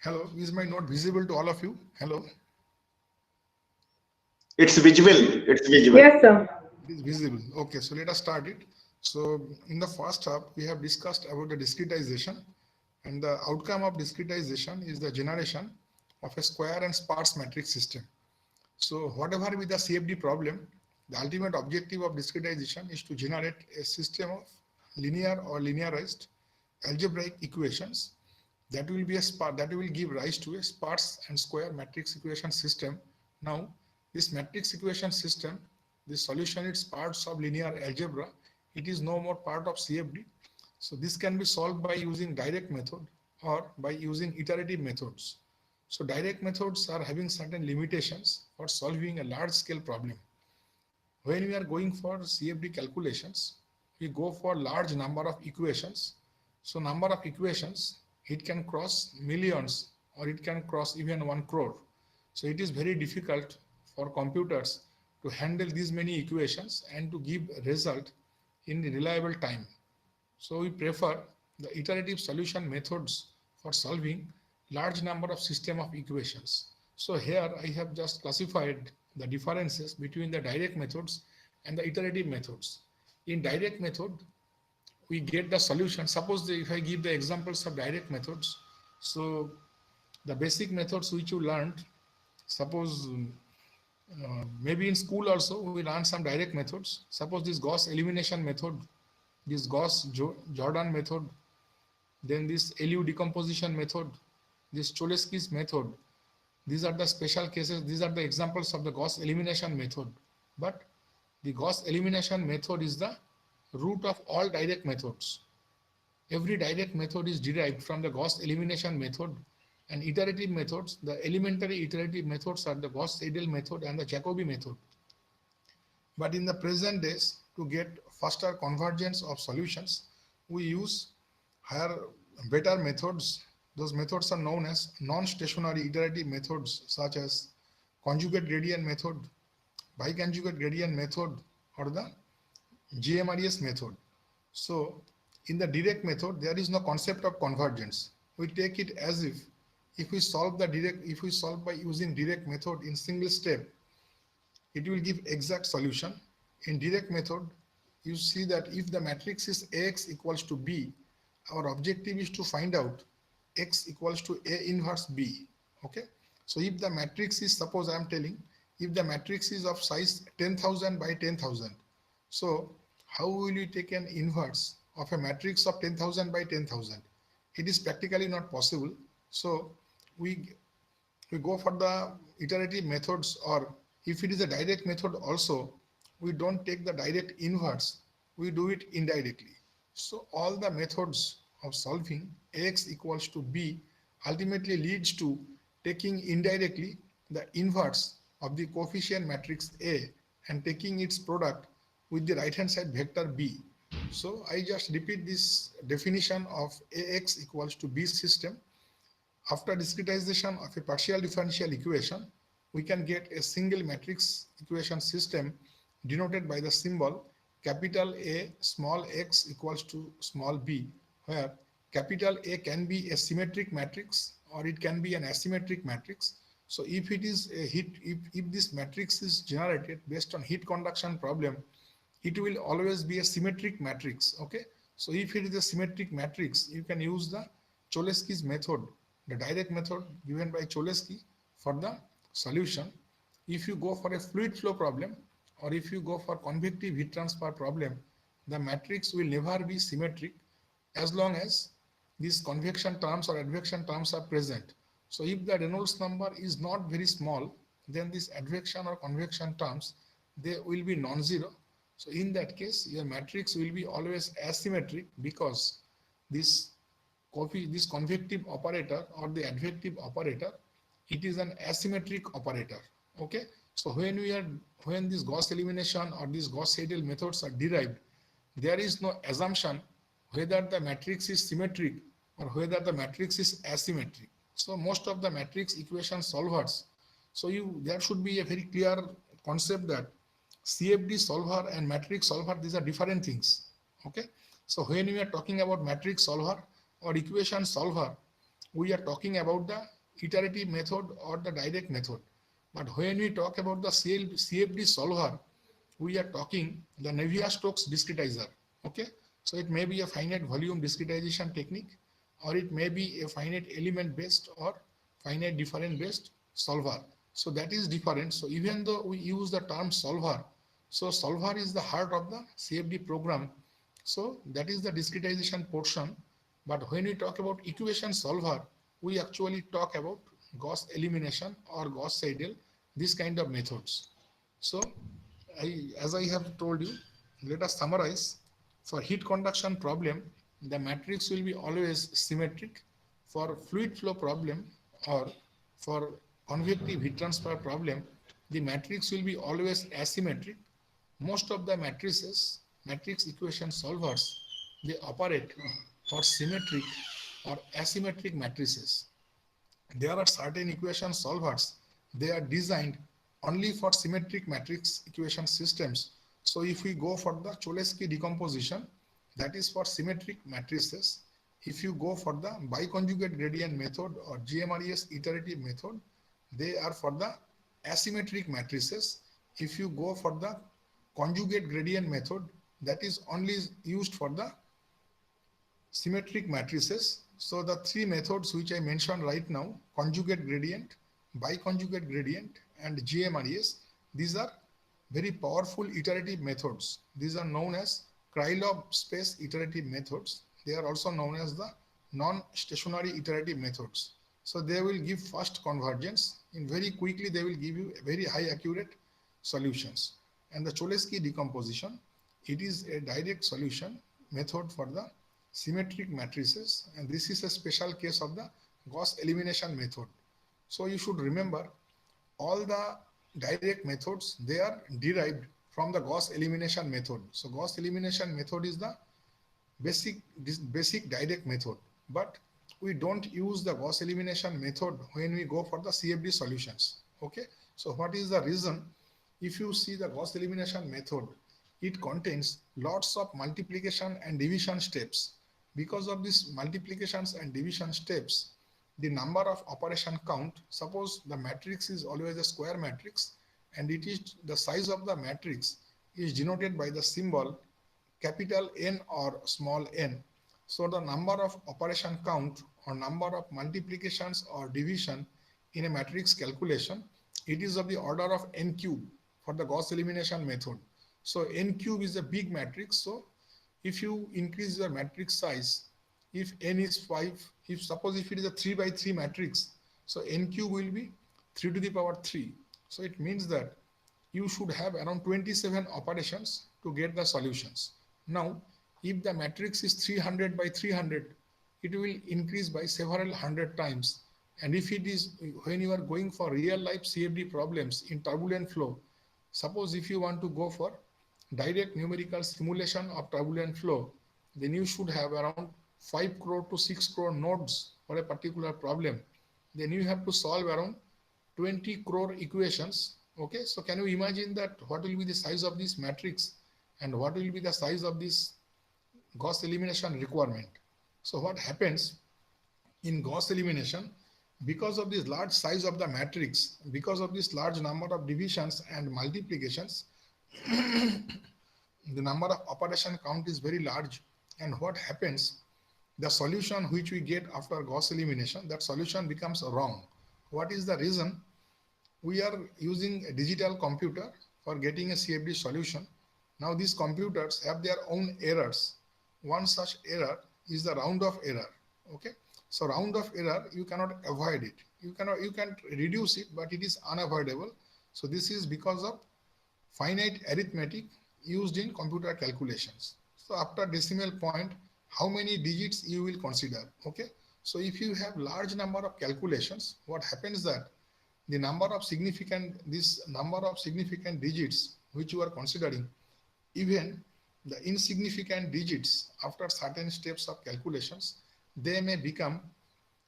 Hello, is my note visible to all of you? Hello, It's visible. It's visible. Yes, sir. it is visible. Okay, so let us start it. So in the first half, we have discussed about the discretization, and the outcome of discretization is the generation of a square and sparse matrix system. So whatever be the CFD problem, the ultimate objective of discretization is to generate a system of linear or linearized algebraic equations that will give rise to a sparse and square matrix equation system. Now, this matrix equation system, the solution is parts of linear algebra. It is no more part of CFD. So this can be solved by using direct method or by using iterative methods. So direct methods are having certain limitations for solving a large scale problem. When we are going for CFD calculations, we go for large number of equations. So number of equations, it can cross millions or it can cross even 1 crore. So it is very difficult for computers to handle these many equations and to give result in reliable time. So we prefer the iterative solution methods for solving large number of system of equations. So here I have just classified the differences between the direct methods and the iterative methods. In direct method, we get the solution. Suppose if I give the examples of direct methods, so the basic methods which you learned, suppose maybe in school also we learn some direct methods. Suppose this Gauss elimination method, this Jordan method, then this LU decomposition method, this Cholesky's method. These are the special cases. These are the examples of the Gauss elimination method. But the Gauss elimination method is the root of all direct methods. Every direct method is derived from the Gauss elimination method, and iterative methods, the elementary iterative methods are the Gauss-Seidel method and the Jacobi method. But in the present days, to get faster convergence of solutions, we use higher, better methods. Those methods are known as non-stationary iterative methods such as conjugate gradient method, biconjugate gradient method, or the GMRES method. So in the direct method, there is no concept of convergence. We take it as if we solve by using direct method in single step, it will give exact solution. In direct method, you see that if the matrix is Ax equals to B, our objective is to find out X equals to A inverse B. Okay. So if the matrix is, suppose I am telling, if the matrix is of size 10,000 by 10,000, so how will we take an inverse of a matrix of 10,000 by 10,000? It is practically not possible. So we go for the iterative methods, or if it is a direct method also, we don't take the direct inverse, we do it indirectly. So all the methods of solving Ax equals to B ultimately leads to taking indirectly the inverse of the coefficient matrix A and taking its product with the right hand side vector B. So I just repeat this definition of Ax equals to B system. After discretization of a partial differential equation, we can get a single matrix equation system denoted by the symbol capital A small x equals to small b, where capital A can be a symmetric matrix or it can be an asymmetric matrix. So if it is a if this matrix is generated based on heat conduction problem, it will always be a symmetric matrix. Okay. So if it is a symmetric matrix, you can use the Cholesky's method, the direct method given by Cholesky for the solution. If you go for a fluid flow problem or if you go for convective heat transfer problem, the matrix will never be symmetric as long as these convection terms or advection terms are present. So if the Reynolds number is not very small, then this advection or convection terms, they will be non-zero. So in that case, your matrix will be always asymmetric because this convective operator or the advective operator, it is an asymmetric operator. Okay. So when this Gauss elimination or these Gauss-Seidel methods are derived, there is no assumption whether the matrix is symmetric or whether the matrix is asymmetric. So most of the matrix equation solvers, so there should be a very clear concept that CFD solver and matrix solver, these are different things. Okay. So when we are talking about matrix solver or equation solver, we are talking about the iterative method or the direct method. But when we talk about the CFD solver, we are talking the Navier-Stokes discretizer. Okay, so it may be a finite volume discretization technique, or it may be a finite element based or finite difference based solver. So that is different. So even though we use the term solver, so solver is the heart of the CFD program. So that is the discretization portion. But when we talk about equation solver, we actually talk about Gauss elimination or Gauss Seidel, this kind of methods. So as I have told you, let us summarize. For heat conduction problem, the matrix will be always symmetric. For fluid flow problem or for convective heat transfer problem, the matrix will be always asymmetric. Most of the matrix equation solvers, they operate for symmetric or asymmetric matrices. There are certain equation solvers, they are designed only for symmetric matrix equation systems. So if we go for the Cholesky decomposition, that is for symmetric matrices. If you go for the biconjugate gradient method or GMRES iterative method, they are for the asymmetric matrices. If you go for the conjugate gradient method, that is only used for the symmetric matrices. So the three methods which I mentioned right now, conjugate gradient, biconjugate gradient, and GMRES, these are very powerful iterative methods. These are known as Krylov space iterative methods. They are also known as the non-stationary iterative methods. So they will give fast convergence. In very quickly, they will give you very high accurate solutions. And the Cholesky decomposition, it is a direct solution method for the symmetric matrices, and this is a special case of the Gauss elimination method. So you should remember all the direct methods, they are derived from the Gauss elimination method. So Gauss elimination method is the basic direct method, but we don't use the Gauss elimination method when we go for the CFD solutions. Okay, so what is the reason? If you see the Gauss elimination method, it contains lots of multiplication and division steps. Because of these multiplications and division steps, the number of operation count, suppose the matrix is always a square matrix and it is the size of the matrix is denoted by the symbol capital N or small n. So the number of operation count or number of multiplications or division in a matrix calculation, it is of the order of n cube for the Gauss elimination method. So n cube is a big matrix. So if you increase your matrix size, if n is 5, if suppose if it is a 3 by 3 matrix, so n cube will be 3 to the power 3. So it means that you should have around 27 operations to get the solutions. Now, if the matrix is 300 by 300, it will increase by several hundred times. And if it is, when you are going for real life CFD problems in turbulent flow, suppose if you want to go for direct numerical simulation of turbulent flow, then you should have around 5 crore to 6 crore nodes for a particular problem. Then you have to solve around 20 crore equations. Okay, so can you imagine that what will be the size of this matrix and what will be the size of this Gauss elimination requirement? So what happens in Gauss elimination, because of this large size of the matrix, because of this large number of divisions and multiplications, the number of operation count is very large. And what happens, the solution which we get after Gauss elimination, that solution becomes wrong. What is the reason? We are using a digital computer for getting a CFD solution. Now these computers have their own errors. One such error is the round off error. Okay, so round off error, you cannot avoid it. You can reduce it, but it is unavoidable. So this is because of finite arithmetic used in computer calculations. So after decimal point, how many digits you will consider? Okay, so if you have large number of calculations, what happens that the number of significant digits which you are considering, even the insignificant digits after certain steps of calculations, they may become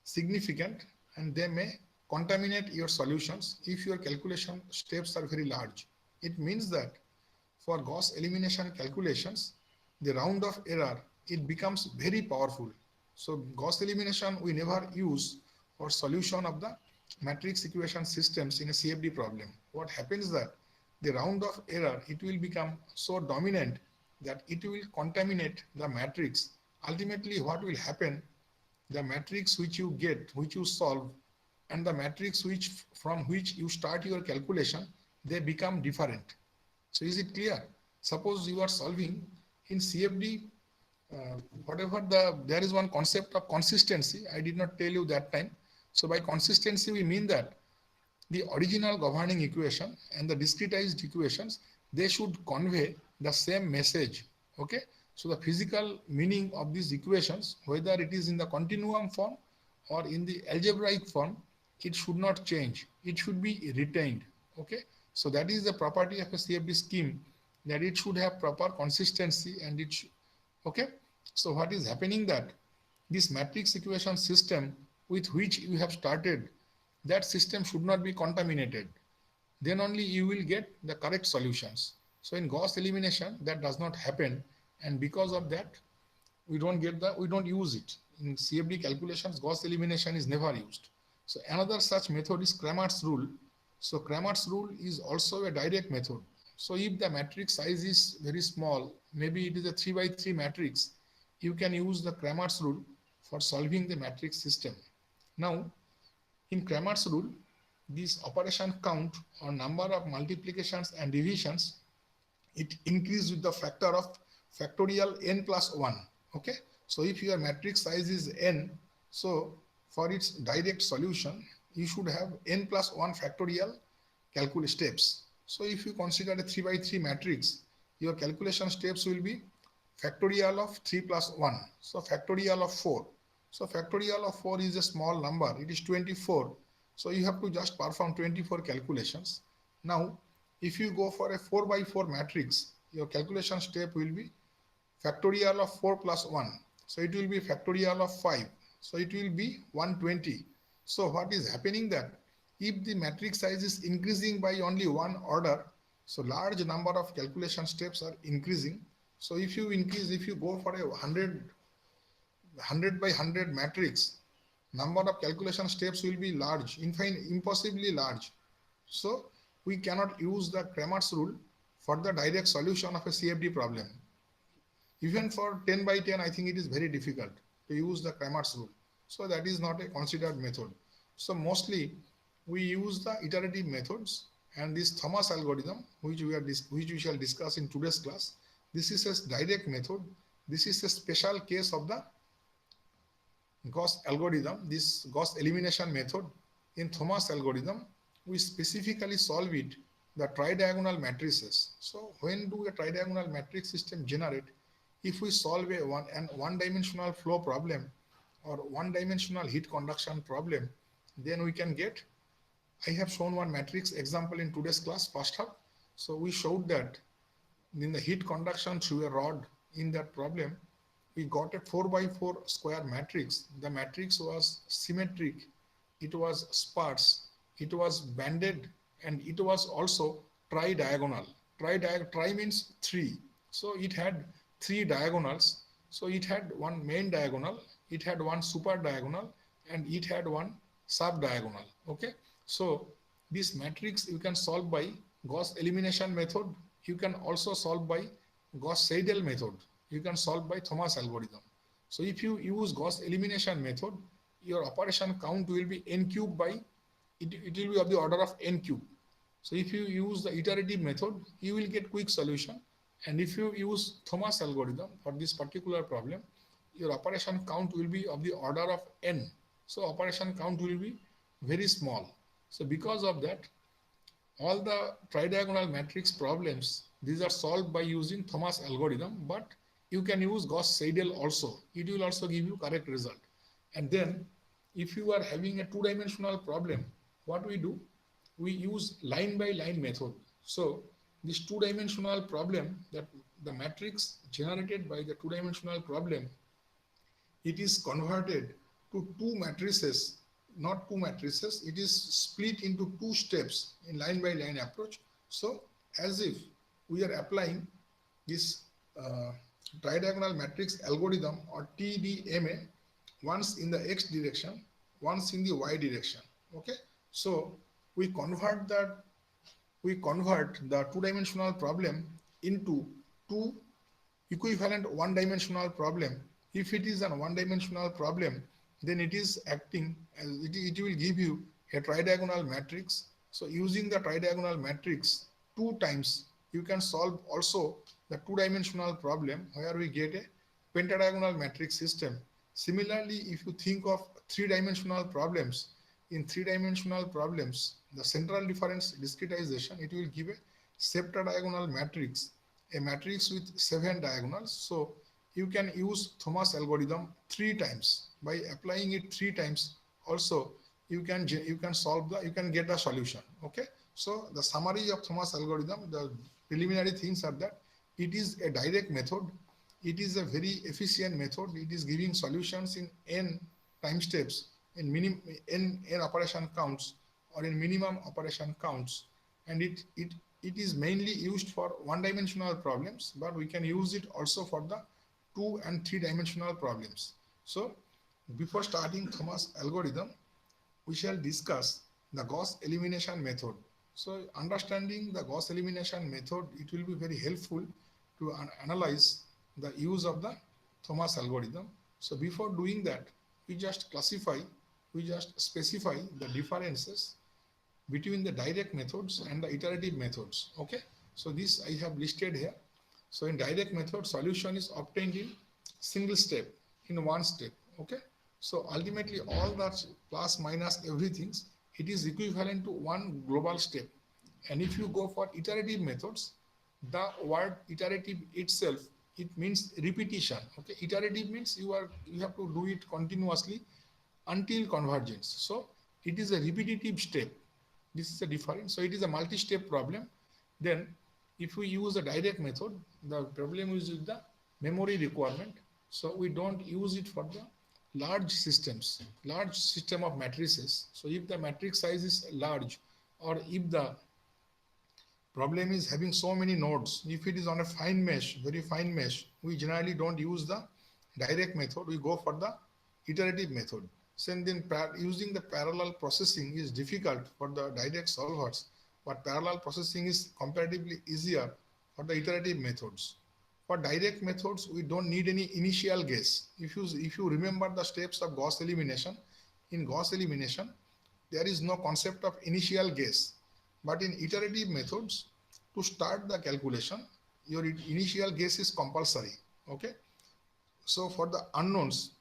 significant and they may contaminate your solutions if your calculation steps are very large. It means that for Gauss elimination calculations, the round of error, it becomes very powerful. So Gauss elimination we never use for solution of the matrix equation systems in a CFD problem. What happens that the round of error, it will become so dominant that it will contaminate the matrix. Ultimately, what will happen, the matrix which you get, which you solve, and the matrix which from which you start your calculation, they become different. So is it clear? Suppose you are solving in CFD, whatever there is one concept of consistency. I did not tell you that time. So by consistency, we mean that the original governing equation and the discretized equations, they should convey the same message. Okay. So the physical meaning of these equations, whether it is in the continuum form or in the algebraic form, it should not change. It should be retained. Okay. So that is the property of a CFD scheme, that it should have proper consistency and it should, okay. So what is happening that this matrix equation system with which you have started, that system should not be contaminated. Then only you will get the correct solutions. So in Gauss elimination, that does not happen, and because of that, we don't use it. In CFD calculations, Gauss elimination is never used. So another such method is Cramer's rule. So Cramer's rule is also a direct method. So if the matrix size is very small, maybe it is a 3 by 3 matrix, you can use the Cramer's rule for solving the matrix system. Now, in Cramer's rule, this operation count or number of multiplications and divisions, it increases with the factor of factorial n plus 1. Okay. So if your matrix size is n, so for its direct solution, you should have n plus 1 factorial calculate steps. So if you consider a 3 by 3 matrix, your calculation steps will be factorial of 3 plus 1. So factorial of 4. So factorial of 4 is a small number. It is 24. So you have to just perform 24 calculations. Now, if you go for a 4 by 4 matrix, your calculation step will be factorial of 4 plus 1. So it will be factorial of 5. So it will be 120. So what is happening that if the matrix size is increasing by only one order, so large number of calculation steps are increasing. So if you increase, if you go for a 100 by 100 matrix, number of calculation steps will be large, impossibly large. So we cannot use the Cramer's rule for the direct solution of a CFD problem. Even for 10 by 10, I think it is very difficult to use the Cramer's rule. So that is not a considered method. So mostly we use the iterative methods and this Thomas algorithm, which we shall discuss in today's class. This is a direct method. This is a special case of the Gauss algorithm, this Gauss elimination method. In Thomas algorithm, we specifically solve it, the tridiagonal matrices. So when do a tridiagonal matrix system generate? If we solve a one-dimensional flow problem or one-dimensional heat conduction problem, then we can get, I have shown one matrix example in today's class, first half. So we showed that in the heat conduction through a rod in that problem, we got a 4 by 4 square matrix. The matrix was symmetric, it was sparse, it was banded, and it was also tri-diagonal. Tri means 3. So it had 3 diagonals. So it had one main diagonal, it had one super diagonal, and it had one sub diagonal. Okay. So this matrix you can solve by Gauss elimination method. You can also solve by Gauss-Seidel method. You can solve by Thomas algorithm. So if you use Gauss elimination method, your operation count will be n cube by, it will be of the order of n cube. So if you use the iterative method, you will get quick solution. And if you use Thomas algorithm for this particular problem, your operation count will be of the order of n. So operation count will be very small. So because of that, all the tridiagonal matrix problems, these are solved by using Thomas algorithm, but you can use Gauss-Seidel also. It will also give you correct result. And then if you are having a two-dimensional problem, what we do? We use line by line method. So this two-dimensional problem, that the matrix generated by the two-dimensional problem, it is converted to two matrices, not two matrices, it is split into two steps in line by line approach. So as if we are applying this tridiagonal matrix algorithm or TDMA once in the x direction, once in the y direction. Okay, so we convert that we convert the two-dimensional problem into two equivalent one-dimensional problem. If it is a one-dimensional problem, then it is acting as it will give you a tridiagonal matrix. So using the tridiagonal matrix two times, you can solve also the two-dimensional problem where we get a pentadiagonal matrix system. Similarly, if you think of three-dimensional problems, in three-dimensional problems, the central difference discretization, it will give a septadiagonal matrix, a matrix with 7 diagonals. So you can use Thomas algorithm three times. By applying it three times, also you can solve the you can get the solution. Okay. So the summary of Thomas algorithm, the preliminary things are that it is a direct method. It is a very efficient method. It is giving solutions in n time steps, in n operation counts, or in minimum operation counts, and it is mainly used for one-dimensional problems, but we can use it also for the two and three-dimensional problems. So before starting Thomas algorithm, we shall discuss the Gauss elimination method. So understanding the Gauss elimination method, it will be very helpful to analyze the use of the Thomas algorithm. So before doing that, we just specify the differences between the direct methods and the iterative methods. Okay, so this I have listed here. So in direct method, solution is obtained in single step, in one step. Okay, so ultimately all that plus minus everything, it is equivalent to one global step. And if you go for iterative methods, the word iterative itself, it means repetition. Okay, iterative means you have to do it continuously until convergence. So it is a repetitive step. This is a difference. So it is a multi-step problem. Then if we use a direct method, the problem is with the memory requirement. So we don't use it for the large systems, large system of matrices. So if the matrix size is large, or if the problem is having so many nodes, if it is on a fine mesh, very fine mesh, we generally don't use the direct method. We go for the iterative method. So then using the parallel processing is difficult for the direct solvers, but parallel processing is comparatively easier for the iterative methods. For direct methods, we don't need any initial guess. If you remember the steps of Gauss elimination, in Gauss elimination, there is no concept of initial guess. But in iterative methods, to start the calculation, your initial guess is compulsory. Okay. So for the unknowns,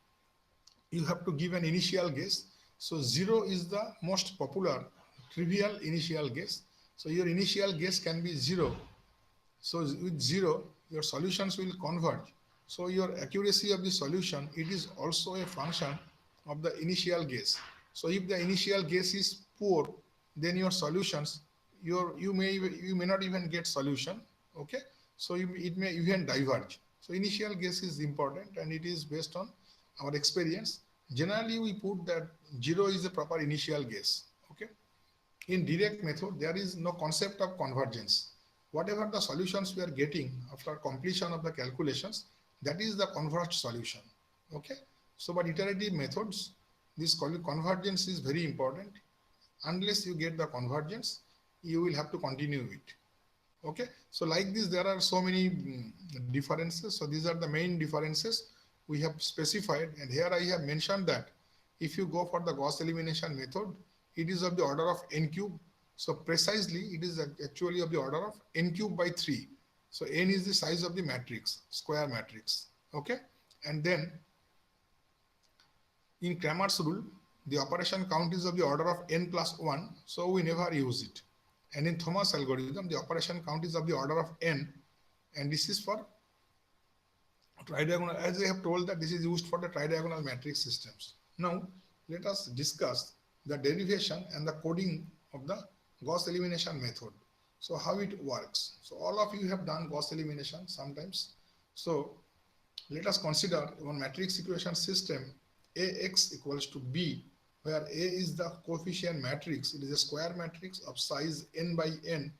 you have to give an initial guess. So 0 is the most popular trivial initial guess. So your initial guess can be 0. So with 0, your solutions will converge. So your accuracy of the solution, it is also a function of the initial guess. So if the initial guess is poor, then your solutions, you may not even get solution. Okay, so it may even diverge. So initial guess is important, and it is based on our experience. Generally, we put that 0 is a proper initial guess. Okay. In direct method, there is no concept of convergence. Whatever the solutions we are getting after completion of the calculations, that is the converged solution. Okay. So, but iterative methods, this convergence is very important. Unless you get the convergence, you will have to continue it. Okay. So like this, there are so many differences. So these are the main differences we have specified. And here I have mentioned that if you go for the Gauss elimination method, it is of the order of n cube. So precisely, it is actually of the order of n cube by 3. So n is the size of the matrix, square matrix. Okay. And then in Cramer's rule, the operation count is of the order of n plus 1. So we never use it. And in Thomas algorithm, the operation count is of the order of n. And this is for tridiagonal, as I have told that this is used for the tridiagonal matrix systems. Now, let us discuss the derivation and the coding of the Gauss elimination method. So how it works. So all of you have done Gauss elimination sometimes. So let us consider one matrix equation system AX equals to B, where A is the coefficient matrix. It is a square matrix of size n by n.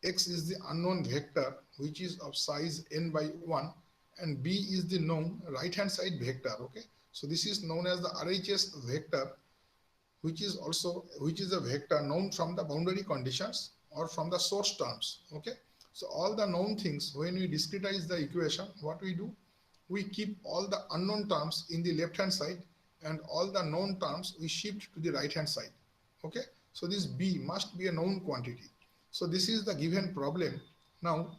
X is the unknown vector, which is of size n by 1. And B is the known right-hand side vector. Okay. So this is known as the RHS vector, which is a vector known from the boundary conditions or from the source terms. Okay. So all the known things, when we discretize the equation, what we do? We keep all the unknown terms in the left hand side and all the known terms we shift to the right hand side. Okay. So this B must be a known quantity. So this is the given problem. Now,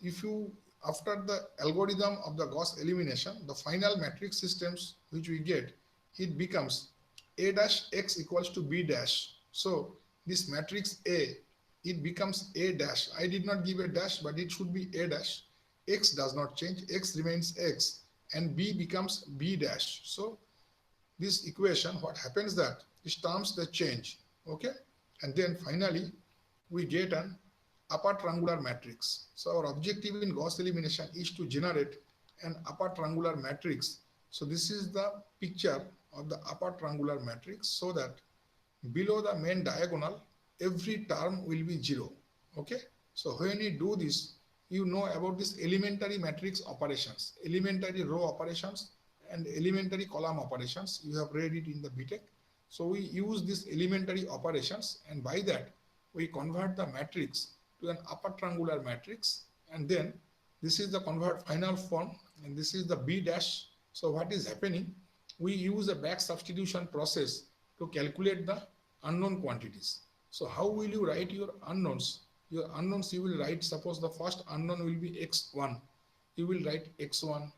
if you, after the algorithm of the Gauss elimination, the final matrix systems which we get, it becomes A dash X equals to B dash. So this matrix A, it becomes A dash. I did not give a dash, but it should be A dash. X does not change, X remains X, and B becomes B dash. So this equation, what happens that these terms they change. Okay. And then finally we get an upper triangular matrix. So our objective in Gauss elimination is to generate an upper triangular matrix. So this is the picture of the upper triangular matrix, so that below the main diagonal every term will be 0. Okay. So when you do this, you know about this elementary matrix operations, elementary row operations and elementary column operations. You have read it in the BTech. So we use these elementary operations, and by that we convert the matrix to an upper triangular matrix, and then this is the convert final form, and this is the B dash. So what is happening? We use a back substitution process to calculate the unknown quantities. So how will you write your unknowns? Your unknowns you will write, suppose the first unknown will be x1. You will write x1,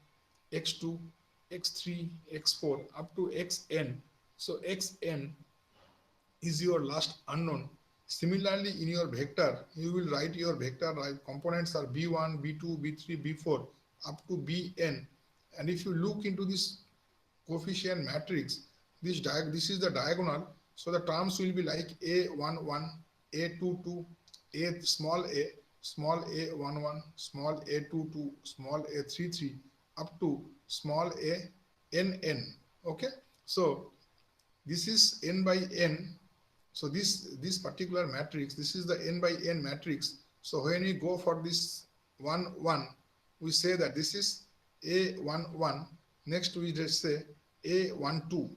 x2, x3, x4 up to xn. So xn is your last unknown. Similarly, in your vector, you will write your vector, right? Components are b1, b2, b3, b4 up to bn. And if you look into this coefficient matrix, this is the diagonal. So the terms will be like a11, a22, a small a11, small a22, small a33 up to small a nn. Okay. So this is n by n. So this particular matrix, this is the n by n matrix. So when we go for this 1 1, we say that this is a11. Next we just say a12.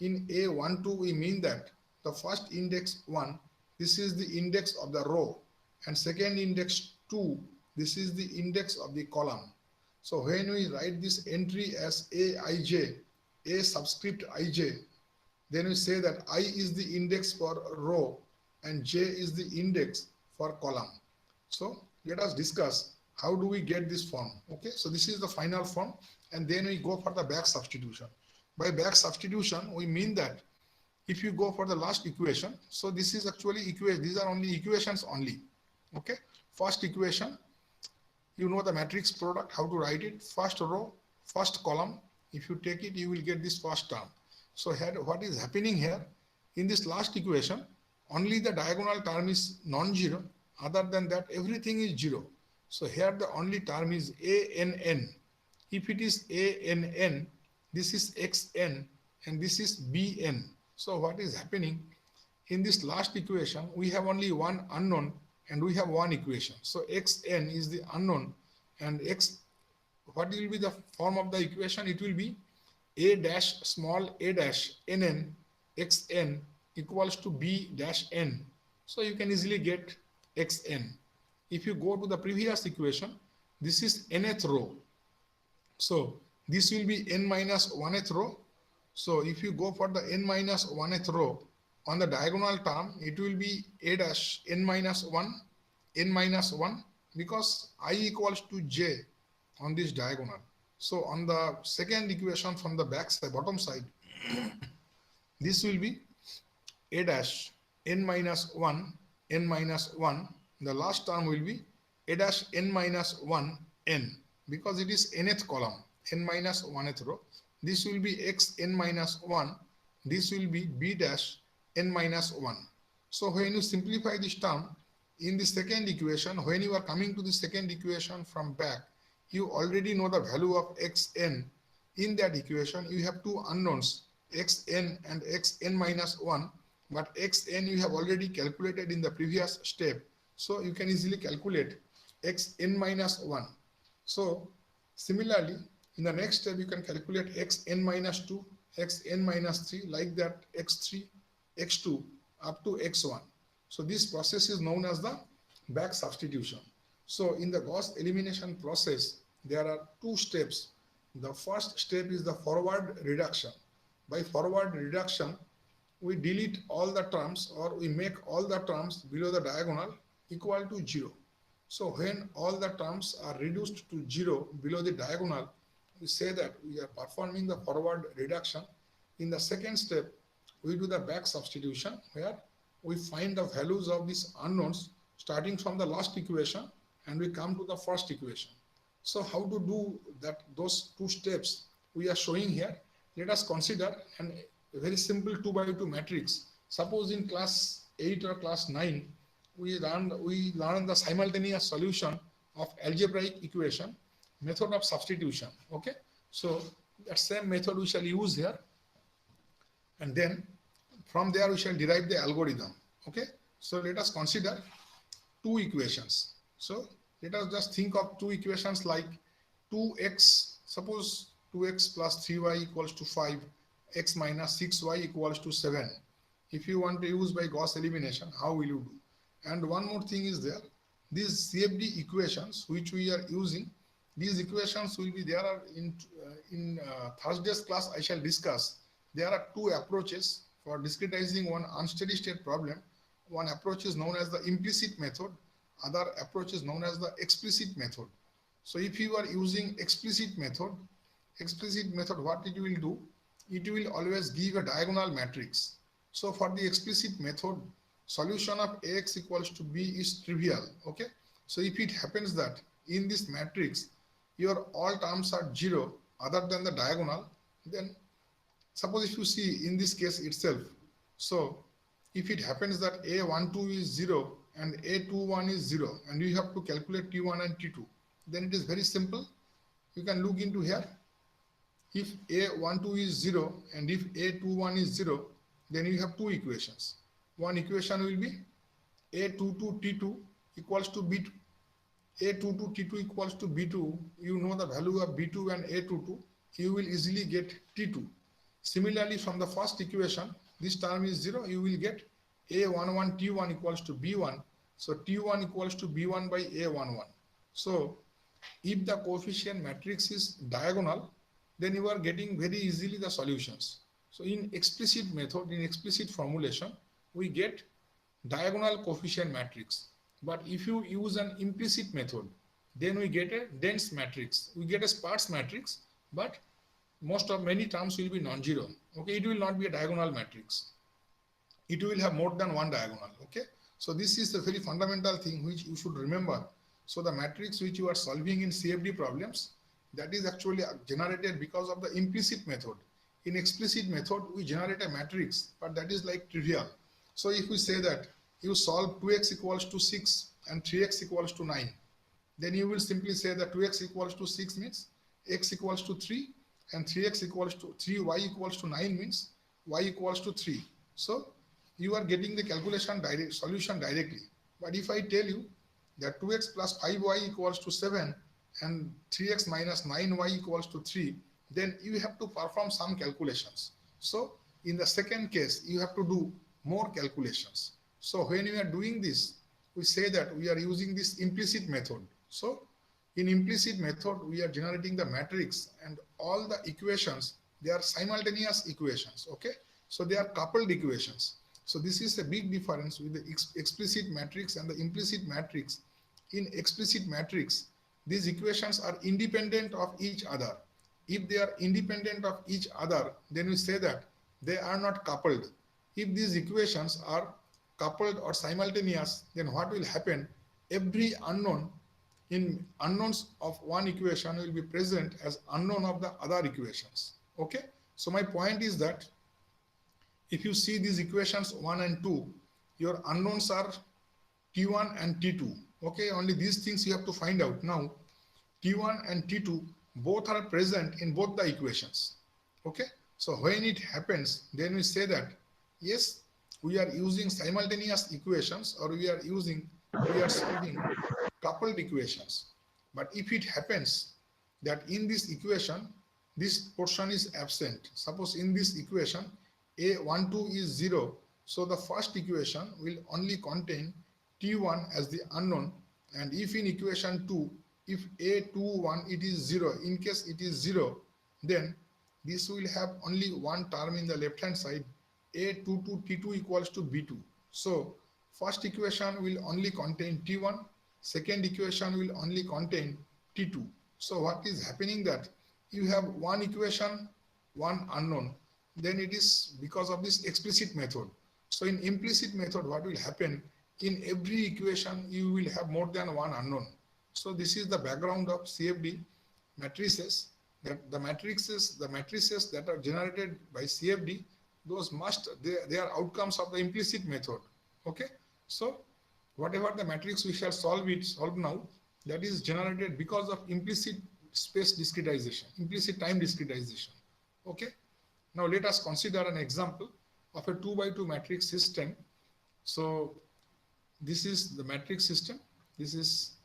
In a12 we mean that the first index 1, this is the index of the row, and second index 2, this is the index of the column. So when we write this entry as aij, a subscript ij, then we say that I is the index for row and j is the index for column. So let us discuss how do we get this form. Okay, so this is the final form, and then we go for the back substitution. By back substitution, we mean that if you go for the last equation, so this is actually equation, these are only equations only. Okay, first equation, you know the matrix product, how to write it, first row, first column. If you take it, you will get this first term. So here, what is happening here, in this last equation, only the diagonal term is non-zero. Other than that, everything is 0. So here the only term is ann. If it is ann, this is xn and this is bn. So what is happening, in this last equation, we have only one unknown and we have one equation. So xn is the unknown, and what will be the form of the equation? It will be a dash small a dash nn xn equals to b dash n. So you can easily get xn. If you go to the previous equation, this is nth row. So this will be n minus 1th row. So if you go for the n minus 1th row, on the diagonal term, it will be a dash n minus 1, because I equals to j on this diagonal. So on the second equation from the back side, bottom side, this will be a dash n minus 1, The last term will be a dash n minus 1 n, because it is nth column, n minus 1th row. This will be x n minus 1. This will be b dash n minus 1. So when you simplify this term in the second equation, when you are coming to the second equation from back, you already know the value of xn. In that equation, you have two unknowns, xn and xn minus 1. But xn you have already calculated in the previous step. So you can easily calculate xn minus 1. So similarly, in the next step, you can calculate xn minus 2, xn minus 3, like that x3, x2 up to x1. So this process is known as the back substitution. So in the Gauss elimination process, there are two steps. The first step is the forward reduction. By forward reduction, we delete all the terms, or we make all the terms below the diagonal equal to 0. So when all the terms are reduced to 0 below the diagonal, we say that we are performing the forward reduction. In the second step, we do the back substitution, where we find the values of these unknowns starting from the last equation, and we come to the first equation. So how to do that, those two steps we are showing here. Let us consider a very simple 2 by 2 matrix. Suppose in class 8 or class 9, we learn the simultaneous solution of algebraic equation, method of substitution. Okay, so that same method we shall use here, and then from there we shall derive the algorithm. Okay, so let us consider two equations. So let us just think of two equations like 2x, suppose 2x plus 3y equals to 5, x minus 6y equals to 7. If you want to use by Gauss elimination, how will you do? And one more thing is there, these CFD equations which we are using, these equations will be there in Thursday's class. I shall discuss. There are two approaches for discretizing one unsteady state problem. One approach is known as the implicit method. Other approach is known as the explicit method. So if you are using explicit method, what it will do? It will always give a diagonal matrix. So for the explicit method, solution of Ax equals to B is trivial. Okay. So if it happens that in this matrix, your all terms are 0 other than the diagonal, then suppose if you see in this case itself, so if it happens that A12 is 0 and A21 is 0, and you have to calculate T1 and T2, then it is very simple. You can look into here. If A12 is 0 and if A21 is 0, then you have two equations. One equation will be A22 T2 equals to B2. A22 T2 equals to B2. You know the value of B2 and A22. You will easily get T2. Similarly, from the first equation, this term is 0. You will get A11 T1 equals to B1. So T1 equals to B1 by A11. So if the coefficient matrix is diagonal, then you are getting very easily the solutions. So in explicit method, in explicit formulation, we get diagonal coefficient matrix. But if you use an implicit method, then we get a dense matrix. We get a sparse matrix, but many terms will be non-zero. Okay, it will not be a diagonal matrix. It will have more than one diagonal. Okay, so this is the very fundamental thing which you should remember. So the matrix which you are solving in CFD problems, that is actually generated because of the implicit method. In explicit method, we generate a matrix, but that is like trivial. So if we say that you solve 2x equals to 6 and 3x equals to 9, then you will simply say that 2x equals to 6 means x equals to 3, and 3x equals to 3, y equals to 9 means y equals to 3. So you are getting the solution directly. But if I tell you that 2x plus 5y equals to 7 and 3x minus 9y equals to 3, then you have to perform some calculations. So in the second case, you have to do more calculations. So when we are doing this, we say that we are using this implicit method. So in implicit method, we are generating the matrix, and all the equations, they are simultaneous equations. Okay, so they are coupled equations. So this is a big difference with the explicit matrix and the implicit matrix. In explicit matrix, these equations are independent of each other. If they are independent of each other, then we say that they are not coupled. If these equations are coupled or simultaneous, then what will happen? Every unknown in unknowns of one equation will be present as unknown of the other equations. Okay, so my point is that if you see these equations 1 and 2, your unknowns are T1 and T2. Okay, only these things you have to find out. Now T1 and T2 both are present in both the equations. Okay, so when it happens, then we say that yes, we are using simultaneous equations, or we are solving coupled equations. But if it happens that in this equation this portion is absent. Suppose in this equation A12 is 0, so the first equation will only contain T1 as the unknown, and if in equation 2, if A21 it is 0, in case it is 0, then this will have only one term in the left hand side, A22 T2 equals to B2. So first equation will only contain T1, second equation will only contain T2. So what is happening that you have one equation, one unknown, then it is because of this explicit method. So in implicit method, what will happen, in every equation you will have more than one unknown. So this is the background of CFD matrices, that the matrices that are generated by CFD, those they are outcomes of the implicit method. Okay, so whatever the matrix we shall solve now, that is generated because of implicit space discretization, implicit time discretization. Okay, now let us consider an example of a 2 by 2 matrix system. So this is the matrix system, this is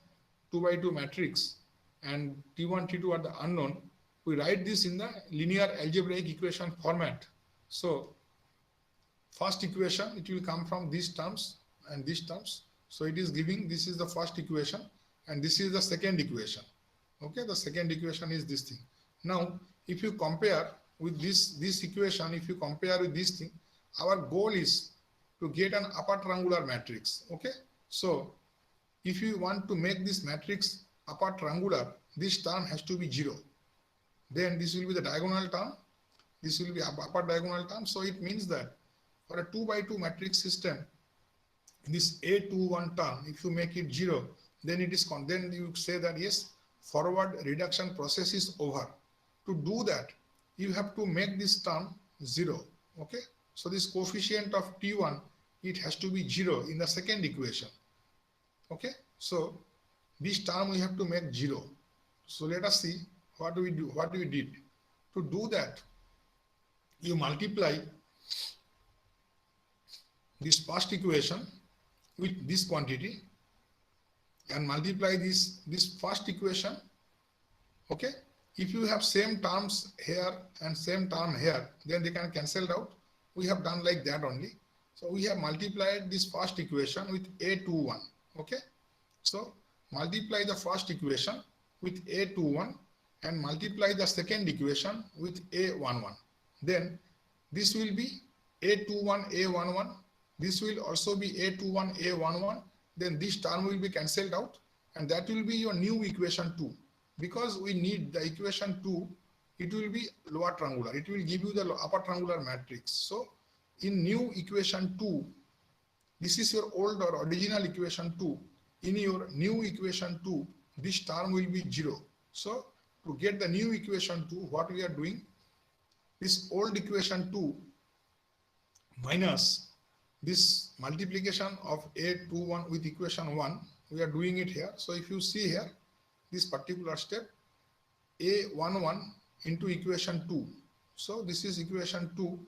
2 by 2 matrix, and T1 T2 are the unknown. We write this in the linear algebraic equation format. So first equation, it will come from these terms and these terms. So it is giving, this is the first equation and this is the second equation. Okay, the second equation is this thing. Now if you compare with this equation, if you compare with this thing, our goal is to get an upper triangular matrix. Okay, so if you want to make this matrix upper triangular, this term has to be 0. Then this will be the diagonal term, this will be upper diagonal term. So it means that for a 2 by 2 matrix system, this A21 term, if you make it 0, then it is then you say that yes, forward reduction process is over. To do that, you have to make this term 0. Okay, so this coefficient of T1, it has to be 0 in the second equation. Okay, so this term we have to make 0. So let us see what we did. To do that, you multiply this first equation with this quantity and multiply this first equation. Okay, if you have same terms here and same term here, then they can cancel out. We have done like that only. So we have multiplied this first equation with A21. Okay, so multiply the first equation with A21 and multiply the second equation with A11. Then this will be A21 A11. This will also be A21 A11. Then this term will be cancelled out and that will be your new equation 2. Because we need the equation 2, it will be lower triangular. It will give you the upper triangular matrix. So in new equation 2, this is your old or original equation 2. In your new equation 2, this term will be 0. So to get the new equation 2, what we are doing, this old equation 2 minus this multiplication of A21 with equation 1, we are doing it here. So if you see here, this particular step, A11 into equation 2. So this is equation 2,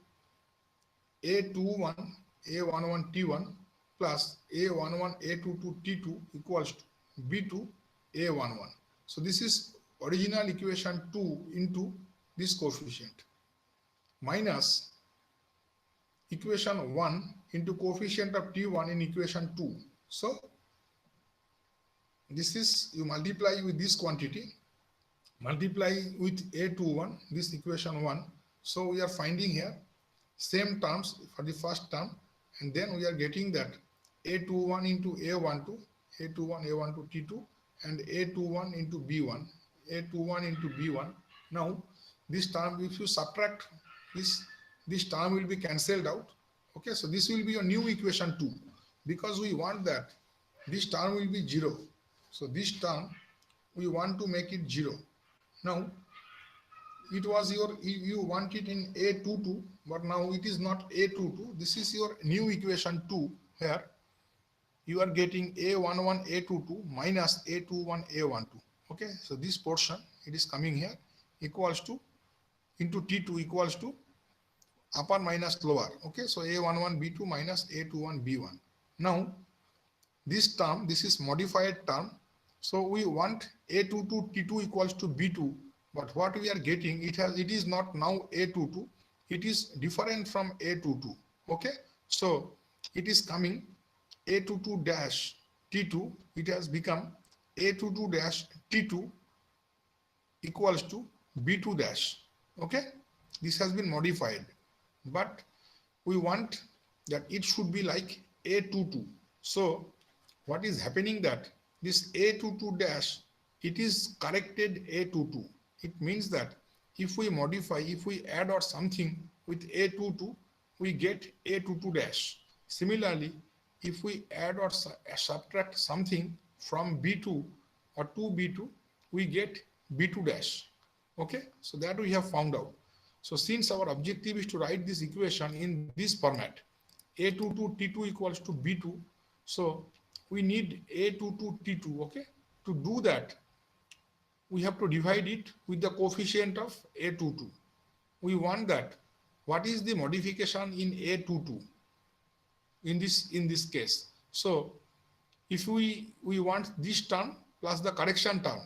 A21, A11 T1 plus A11 A22 T2 equals to B2 A11. So this is original equation 2 into this coefficient minus equation 1 into coefficient of T1 in equation 2. So this is, you multiply with this quantity, multiply with A21, this equation 1. So we are finding here same terms for the first term, and then we are getting that A21 into A12, A21 A12 T2 and A21 into B1, A21 into B1. Now this term, if you subtract this term will be cancelled out. Okay, so this will be your new equation 2 because we want that this term will be 0. So this term we want to make it 0. Now it was you want it in A22, but now it is not A22. This is your new equation 2 here. You are getting A11 A22 minus A21 A12. Okay, so this portion, it is coming here, equals to into T2 equals to upper minus lower. Okay, so A11 B2 minus A21 B1. Now this term, this is modified term. So we want A22 T2 equals to B2, But what we are getting, it is not now A22, it is different from A22. Okay, so it is coming A22 dash T2, it has become A22 dash T2 equals to B2 dash. Okay, this has been modified, but we want that it should be like A22. So what is happening that this A22 dash, it is corrected A22. It means that if we modify, if we add or something with A22, we get A22 dash. Similarly, if we add or subtract something from B2 or to B2, we get B2 dash. Okay, so that we have found out. So since our objective is to write this equation in this format, A22 T2 equals to B2, so we need A22 T2, okay? To do that, we have to divide it with the coefficient of A22. We want that. What is the modification in A22 in this case? So if we want this term plus the correction term,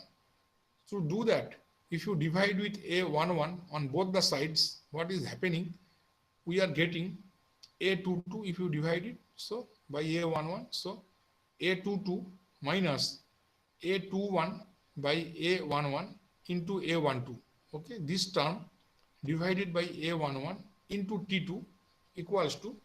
to do that, if you divide with A11 on both the sides, what is happening? We are getting A22 if you divide it, so by A11, so A22 minus A21 by A11 into A12. Okay, this term divided by A11 into T2 equals to,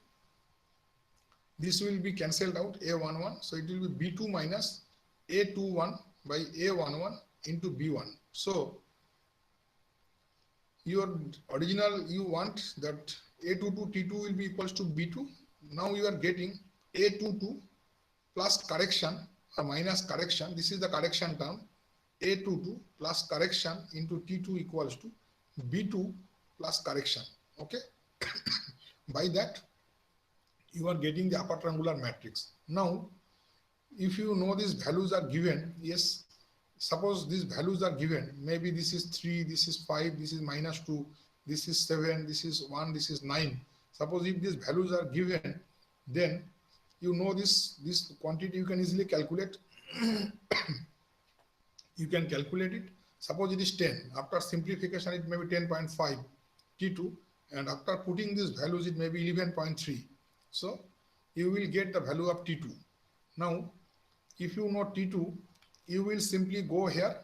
this will be cancelled out, A11, so it will be B2 minus A21 by A11 into B1. So your original, you want that A22 T2 will be equals to B2. Now you are getting A22 plus correction or minus correction. This is the correction term. A22 plus correction into T2 equals to B2 plus correction. Okay. By that, you are getting the upper triangular matrix. Now, if you know these values are given, yes, suppose these values are given, maybe this is 3, this is 5, this is minus 2, this is 7, this is 1, this is 9. Suppose if these values are given, then you know this quantity you can easily calculate. You can calculate it. Suppose it is 10. After simplification, it may be 10.5 T2, and after putting these values, it may be 11.3. So you will get the value of T2. Now, if you know T2, you will simply go here.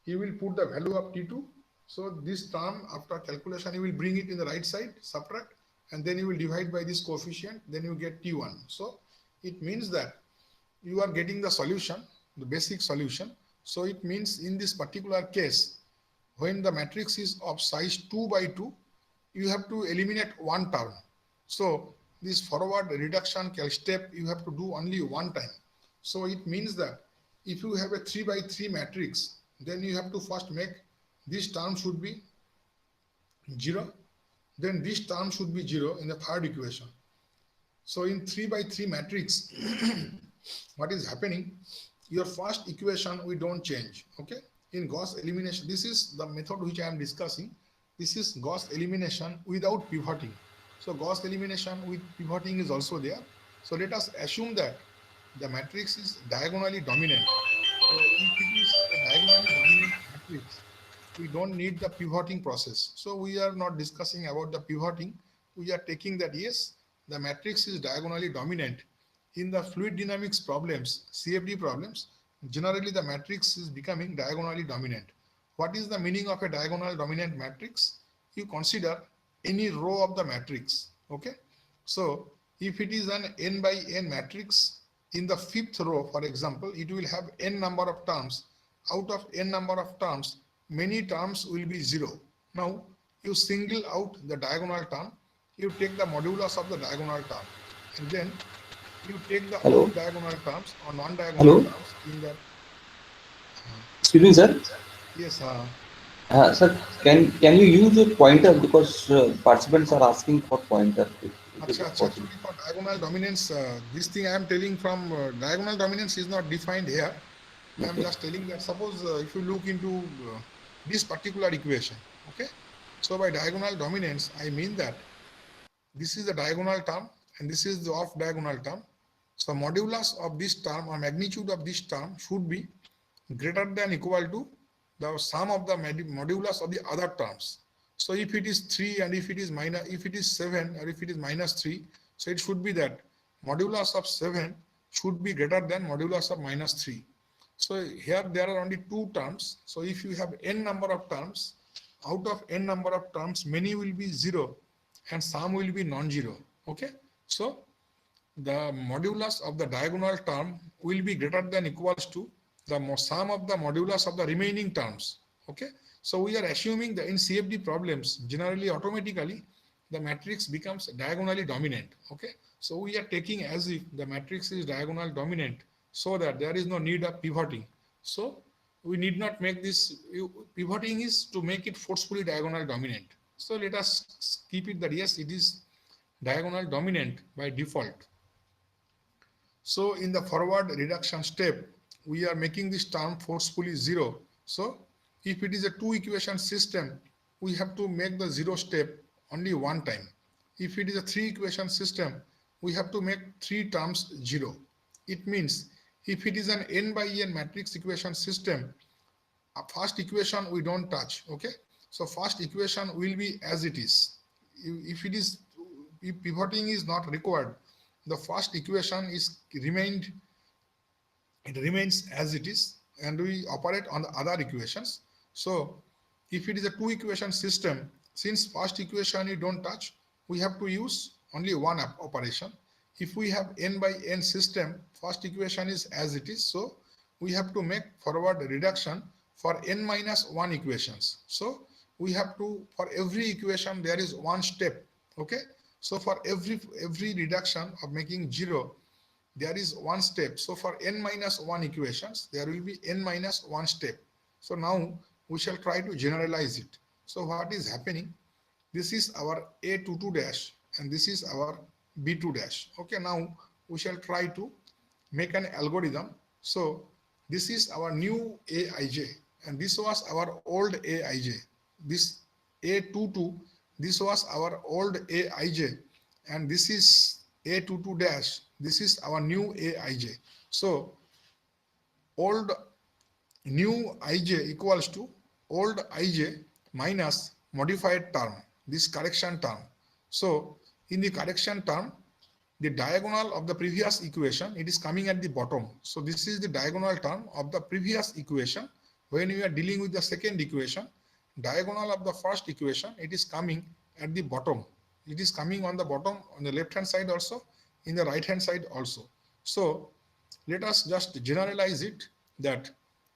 You will put the value of T2. So this term, after calculation, you will bring it in the right side, subtract, and then you will divide by this coefficient. Then you get T1. So it means that you are getting the solution, the basic solution. So it means in this particular case, when the matrix is of size 2 by 2, you have to eliminate one term. So this forward reduction step you have to do only one time. So it means that if you have a 3 by 3 matrix, then you have to first make this term should be 0, then this term should be 0 in the third equation. So in 3 by 3 matrix, what is happening? Your first equation we don't change. Okay, in Gauss elimination, this is the method which I am discussing. This is Gauss elimination without pivoting. So Gauss elimination with pivoting is also there. So let us assume that the matrix is diagonally dominant. So if it is a diagonally dominant matrix, we don't need the pivoting process. So we are not discussing about the pivoting. We are taking that yes, the matrix is diagonally dominant. In the fluid dynamics problems, CFD problems, generally the matrix is becoming diagonally dominant. What is the meaning of a diagonal dominant matrix? You consider any row of the matrix. Okay, so if it is an n by n matrix, in the fifth row, for example, it will have n number of terms. Out of n number of terms, many terms will be 0. Now you single out the diagonal term, you take the modulus of the diagonal term, and then you take the off diagonal terms or non-diagonal terms in that. Excuse me, sir. Yes. Sir, can you use a pointer, because participants are asking for pointer. Actually, for diagonal dominance, this thing I am telling from diagonal dominance is not defined here. I am just telling that suppose if you look into this particular equation, okay. So by diagonal dominance, I mean that this is the diagonal term and this is the off diagonal term. So modulus of this term or magnitude of this term should be greater than equal to the sum of the modulus of the other terms. So if it is 3 and if it is minus, if it is 7 or if it is minus 3, so it should be that modulus of 7 should be greater than modulus of minus 3. So here there are only two terms. So if you have n number of terms, out of n number of terms, many will be 0 and some will be non-zero. Okay. So the modulus of the diagonal term will be greater than equals to the sum of the modulus of the remaining terms. Okay. So we are assuming that in CFD problems, generally automatically the matrix becomes diagonally dominant. Okay. So we are taking as if the matrix is diagonal dominant so that there is no need of pivoting. So we need not make this, pivoting is to make it forcefully diagonal dominant. So let us keep it that yes, it is diagonal dominant by default. So in the forward reduction step, we are making this term forcefully 0. So if it is a two equation system, we have to make the 0 step only one time. If it is a three equation system, we have to make three terms 0. It means if it is an n by n matrix equation system, first equation we don't touch. Okay. So first equation will be as it is. If it is, if pivoting is not required, the first equation is remained, it remains as it is, and we operate on the other equations. So if it is a two equation system, since first equation you don't touch, we have to use only one operation. If we have n by n system, first equation is as it is, so we have to make forward reduction for n minus 1 equations. So we have to, for every equation there is one step. Okay. So for every reduction of making 0, there is one step. So for n minus 1 equations, there will be n minus 1 step. So now we shall try to generalize it. So what is happening? This is our A22 dash and this is our B2 dash. Okay, now we shall try to make an algorithm. So this is our new Aij and this was our old Aij. This A22, this was our old Aij and this is A22 dash. This is our new Aij. So old new Ij equals to old Ij minus modified term, this correction term. So in the correction term, the diagonal of the previous equation, it is coming at the bottom. So this is the diagonal term of the previous equation. When we are dealing with the second equation, diagonal of the first equation, it is coming at the bottom. It is coming on the bottom, on the left hand side also, in the right hand side also. So let us just generalize it that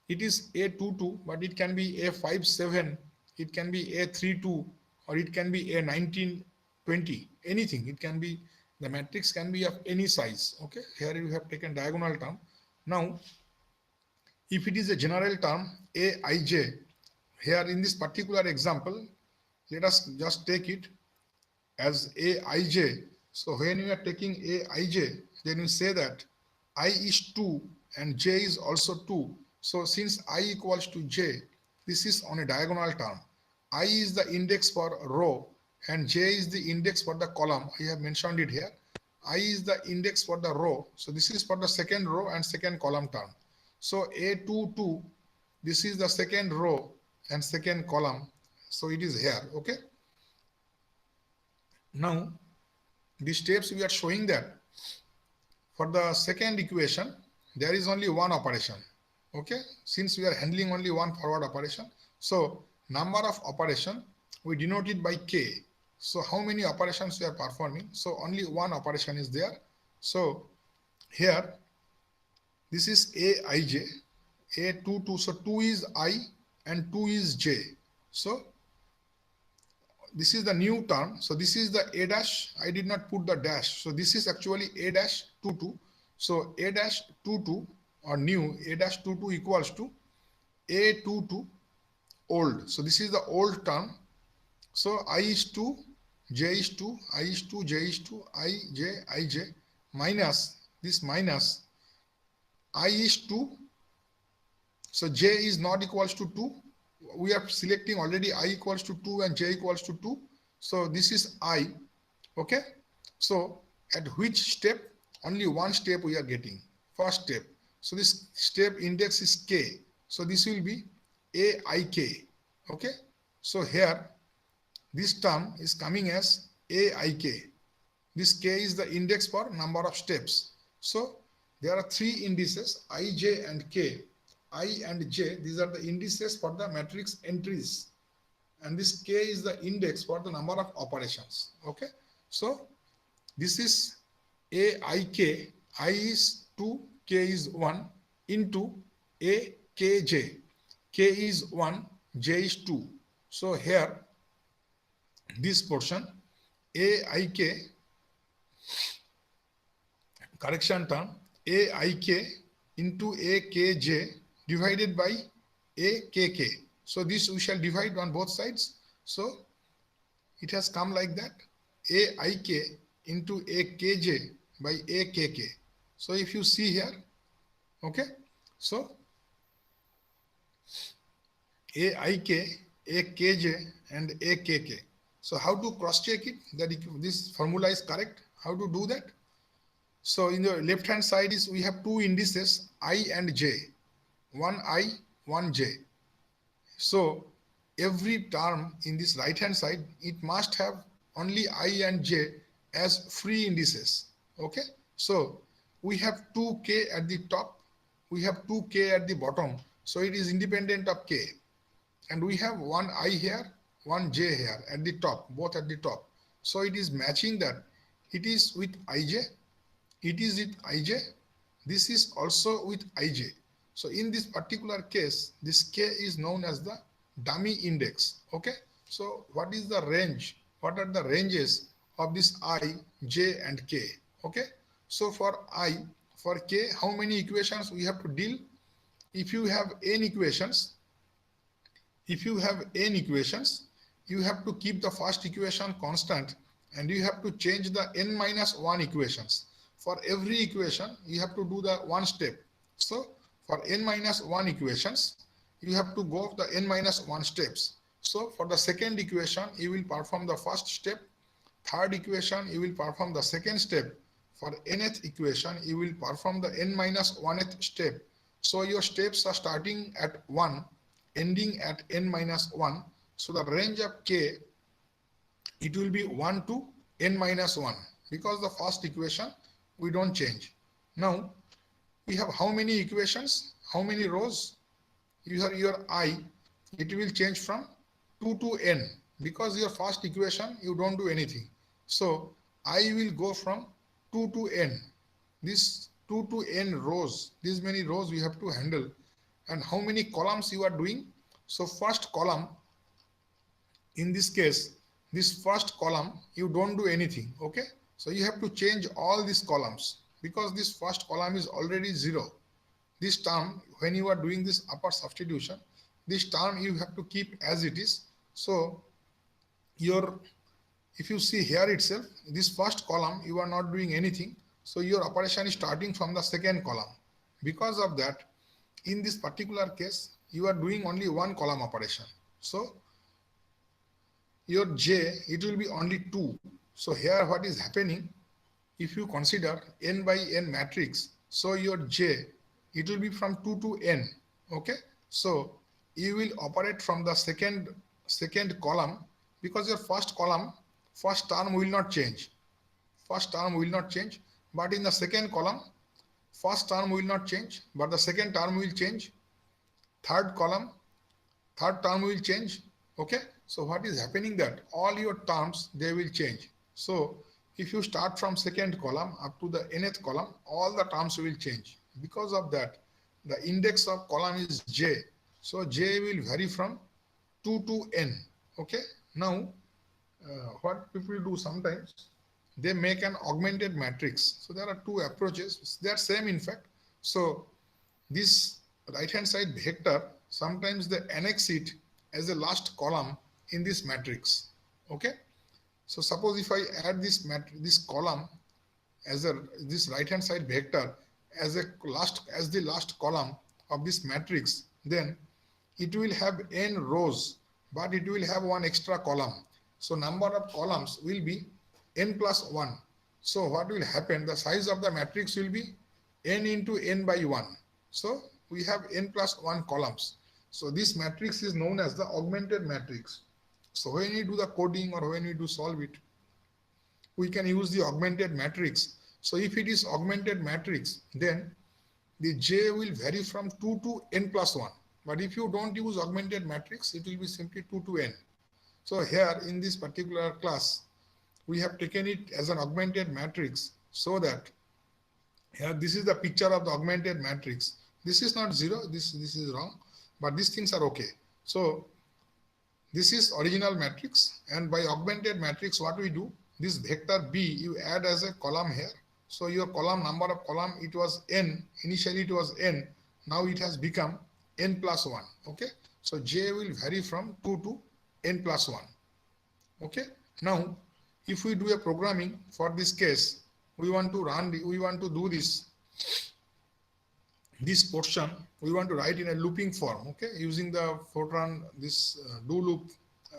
it is A22, but it can be A57, it can be A32, or it can be A19, 20, anything. It can be, the matrix can be of any size. Okay, here you have taken diagonal term. Now, if it is a general term Aij, here in this particular example, let us just take it as Aij. So when you are taking Aij, then you say that I is 2 and j is also 2. So since I equals to j, this is on a diagonal term. I is the index for row and j is the index for the column. I have mentioned it here. I is the index for the row. So this is for the second row and second column term. So A22, this is the second row and second column. So it is here. Okay. Now the steps we are showing that for the second equation, there is only one operation. Okay. Since we are handling only one forward operation. So number of operation, we denote it by K. So how many operations we are performing? So only one operation is there. So here, this is Aij, A22. So 2 is I and 2 is j. So this is the new term. So this is the A dash. I did not put the dash. So this is actually A dash 22. So A dash 22 or new A dash 22 equals to A22 old. So this is the old term. So I is 2, j is 2, I is 2, j is 2, ij minus this minus I is 2. So j is not equals to 2. We are selecting already I equals to 2 and j equals to 2. So this is I. Okay. So at which step? Only one step we are getting. First step. So this step index is k. So this will be AIK. Okay, so here this term is coming as AIK. This K is the index for number of steps. So there are three indices, IJ and K. I and J, these are the indices for the matrix entries. And this K is the index for the number of operations. Okay, so this is AIK. I is 2, K is 1 into AKJ. K is 1, J is 2. So here this portion AIK, correction term, AIK into AKJ divided by AKK. So this we shall divide on both sides. So it has come like that, AIK into AKJ by AKK. So if you see here, okay, so AIK, AKJ and AKK. So how to cross check it that this formula is correct? How to do that? So in the left hand side is we have two indices I and J, one I, one J. So every term in this right hand side, it must have only I and J as free indices. Okay, so we have 2K at the top, we have 2K at the bottom, so it is independent of K. And we have one I here, one J here at the top, both at the top. So it is matching that it is with IJ, it is with IJ, this is also with IJ. So in this particular case, this K is known as the dummy index. Okay, so what is the range? What are the ranges of this I, J and K? Okay, so for I, for K, how many equations we have to deal? If you have n equations, you have to keep the first equation constant and you have to change the n minus 1 equations. For every equation, you have to do the one step. So for n minus 1 equations, you have to go the n minus 1 steps. So for the second equation, you will perform the first step. Third equation, you will perform the second step. For nth equation, you will perform the n minus 1th step. So your steps are starting at 1, ending at n minus 1. So the range of K, it will be 1 to n minus 1 because the first equation we don't change. Now we have how many equations, how many rows? You have your I, it will change from 2 to n because your first equation you don't do anything. So I will go from 2 to n. This 2 to n rows, these many rows we have to handle. And how many columns you are doing? So first column, in this case, this first column, you don't do anything, okay? So you have to change all these columns because this first column is already 0. This term, when you are doing this upper substitution, this term you have to keep as it is. So if you see here itself, this first column, you are not doing anything. So your operation is starting from the second column. Because of that, in this particular case, you are doing only one column operation. So your J, it will be only 2. So here what is happening, if you consider n by n matrix, so your J, it will be from 2 to n. Okay, so you will operate from the second column because your first column, first term will not change. First term will not change, but in the second column, first term will not change, but the second term will change. Third column, third term will change. Okay, so what is happening that all your terms, they will change. So if you start from second column up to the nth column, all the terms will change. Because of that, the index of column is J. So J will vary from 2 to n. Okay, now what people do sometimes, they make an augmented matrix. So there are two approaches. They are same in fact. So this right hand side vector, sometimes they annex it as a last column in this matrix. Okay, so suppose if I add this column as this right hand side vector as the last column of this matrix, then it will have n rows, but it will have one extra column. So number of columns will be n plus 1. So what will happen, the size of the matrix will be n into n by 1. So we have n plus 1 columns. So this matrix is known as the augmented matrix. So when you do the coding or when you do solve it, we can use the augmented matrix. So if it is augmented matrix, then the j will vary from 2 to n plus 1. But if you don't use augmented matrix, it will be simply 2 to n. So here in this particular class, we have taken it as an augmented matrix so that here this is the picture of the augmented matrix. This is not 0, this is wrong, but these things are okay. So this is original matrix, and by augmented matrix what we do, this vector b you add as a column here. So your column, number of column, it was n, initially it was n, now it has become n plus 1. Okay, so j will vary from 2 to n plus 1. Okay, now if we do a programming for this case, we want to do this portion, we want to write in a looping form. Okay, using the Fortran this do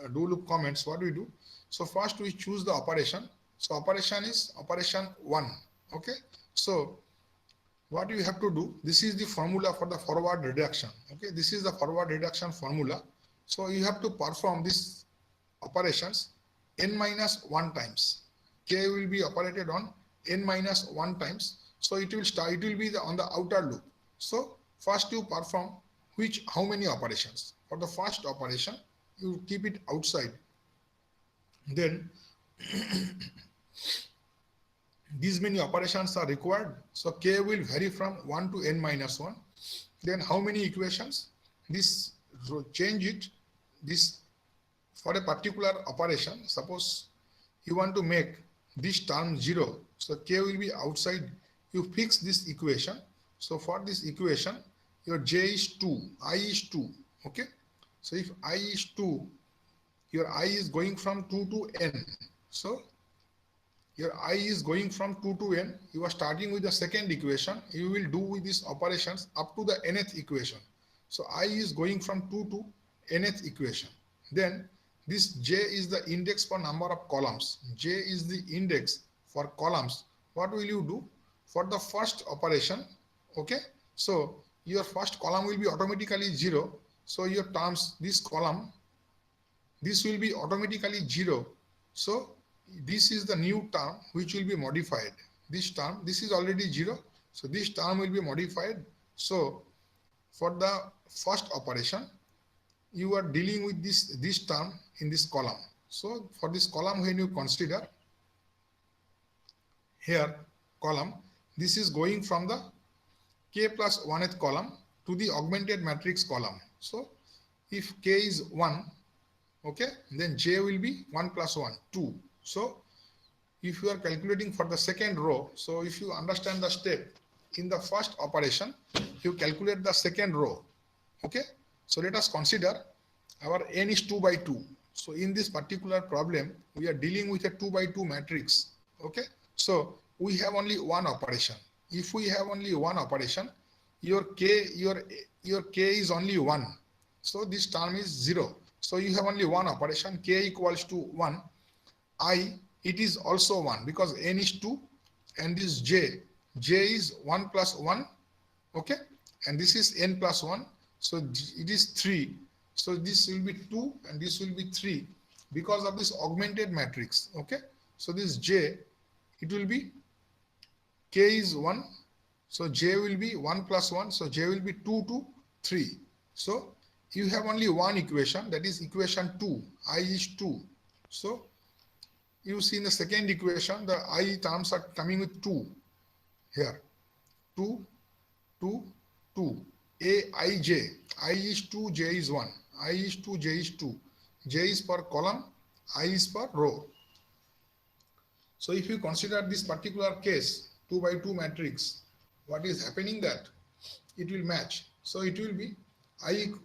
loop comments. What we do, so first we choose the operation. So operation is operation 1. Okay, so what you have to do, this is the formula for the forward reduction. Okay, this is the forward reduction formula. So you have to perform these operations n minus 1 times. K will be operated on n minus 1 times. So it will be on the outer loop. So first you perform how many operations. For the first operation, you keep it outside. Then these many operations are required. So k will vary from 1 to n minus 1. Then how many equations? This change it. This for a particular operation. Suppose you want to make this term 0. So k will be outside. You fix this equation. So for this equation, your j is 2, I is 2. Okay. So if I is 2, your I is going from 2 to n. So your I is going from 2 to n. You are starting with the second equation. You will do with these operations up to the nth equation. So I is going from 2 to nth equation. Then this j is the index for number of columns. J is the index for columns. What will you do? For the first operation, okay, so your first column will be automatically 0. So your terms, this column, this will be automatically 0. So this is the new term which will be modified. This term, this is already 0. So this term will be modified. So for the first operation, you are dealing with this term in this column. So for this column, when you consider here column, this is going from the k plus 1th column to the augmented matrix column. So if k is 1, okay, then j will be 1 plus 1, 2. So if you are calculating for the second row, so if you understand the step, in the first operation, you calculate the second row. Okay, so let us consider our n is 2 by 2. So in this particular problem, we are dealing with a 2 by 2 matrix. Okay, so we have only one operation. If we have only one operation, your k is only 1. So this term is 0. So you have only one operation, k equals to 1. It is also 1 because n is 2 and this j is 1 plus 1. Okay, and this is n plus 1. So it is 3. So this will be 2 and this will be 3 because of this augmented matrix. Okay, so this j, it will be k is 1. So j will be 1 plus 1. So j will be 2 to 3. So you have only one equation, that is equation 2. I is 2. So you see in the second equation, the I terms are coming with 2 here. 2, 2, 2. Aij. I is 2, j is 1. I is 2, j is 2. J is per column, I is per row. So if you consider this particular case, 2 by 2 matrix, what is happening that it will match. So it will be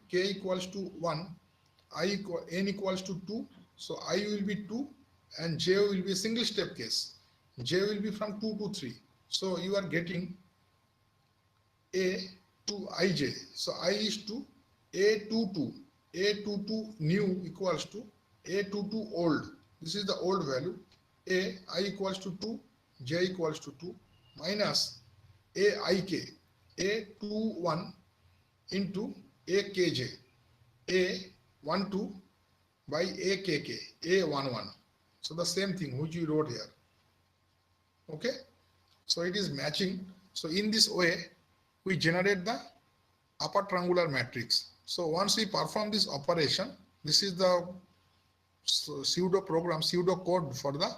k equals to 1, n equals to 2. So I will be 2 and j will be a single step case. J will be from 2 to 3. So you are getting a to ij. So I is to a22. A22 new equals to a22 old. This is the old value. I equals to 2, j equals to 2 minus aik, a21 into akj. A12 by AKK, A11. So the same thing which we wrote here. Okay. So it is matching. So in this way, we generate the upper triangular matrix. So once we perform this operation, this is the pseudo program, pseudo code for the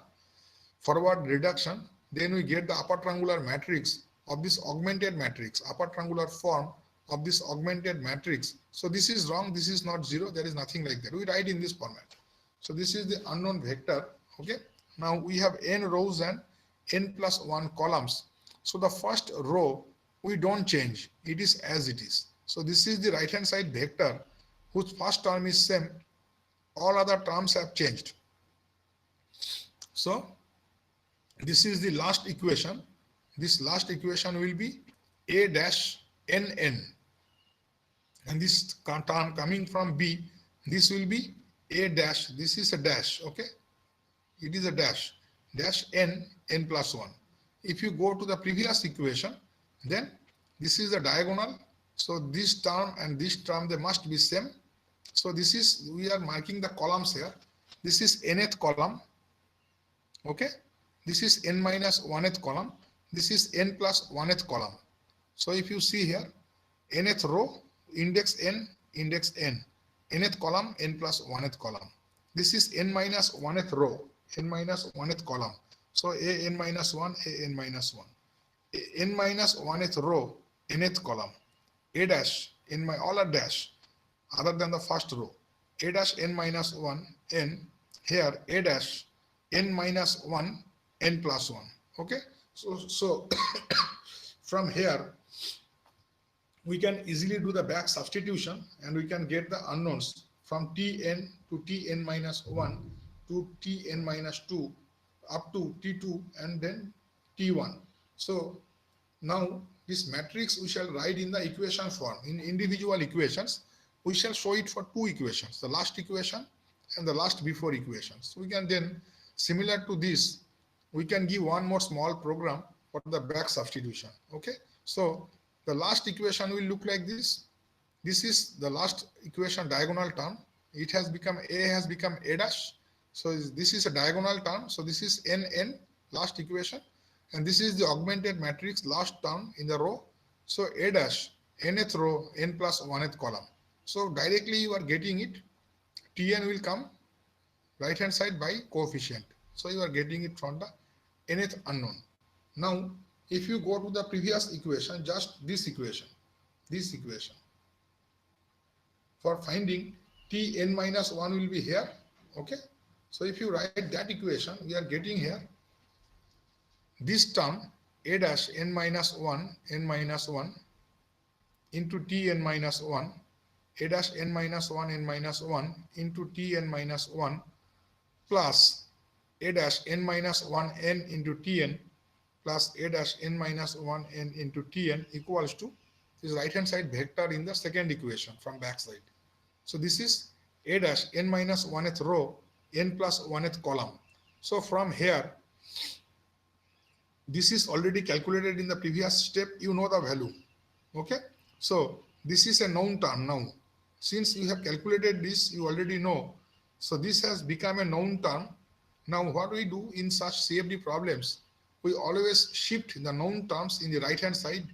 forward reduction. Then we get the upper triangular matrix of this augmented matrix, upper triangular form of this augmented matrix. So this is wrong. This is not 0. There is nothing like that. We write in this format. So this is the unknown vector. Okay. Now we have n rows and n plus 1 columns. So the first row we don't change. It is as it is. So this is the right hand side vector whose first term is same. All other terms have changed. So this is the last equation. This last equation will be a dash nn. And this term coming from b, this will be a dash. This is a dash. Okay. It is a dash. Dash n plus 1. If you go to the previous equation, then this is the diagonal. So this term and this term, they must be same. So this is, we are marking the columns here. This is nth column. Okay. This is n minus 1th column. This is n plus 1th column. So if you see here, nth row, index n, nth column, n plus 1th column. This is n minus 1th row, n minus 1th column. So a n minus 1, a n minus 1. N minus 1th row, nth column. A dash, n my all are dash, other than the first row. A dash n minus 1, n. Here, a dash n minus 1, n plus 1. Okay. So from here, we can easily do the back substitution and we can get the unknowns from Tn to Tn minus 1 to Tn minus 2 up to T2 and then T1. So now this matrix we shall write in the equation form. In individual equations, we shall show it for two equations, the last equation and the last before equations. We can then, similar to this, we can give one more small program for the back substitution. Okay. So the last equation will look like this. This is the last equation diagonal term. It has become a has become a dash. So this is a diagonal term. So this is nn, last equation. And this is the augmented matrix last term in the row. So a dash, nth row, n plus 1th column. So directly you are getting it. Tn will come right hand side by coefficient. So you are getting it from the nth unknown. Now, if you go to the previous equation, just this equation. For finding Tn minus 1 will be here. Okay. So if you write that equation, we are getting here this term a dash n minus 1 into Tn minus 1, a dash n minus 1 into Tn minus 1 plus a dash n minus 1 n into Tn plus a dash n minus 1 n into Tn equals to this right hand side vector in the second equation from back side. So this is a dash n minus 1th row, n plus 1th column. So from here, this is already calculated in the previous step. You know the value. Okay. So this is a known term now. Since you have calculated this, you already know. So this has become a known term. Now what we do in such CFD problems, we always shift the known terms in the right hand side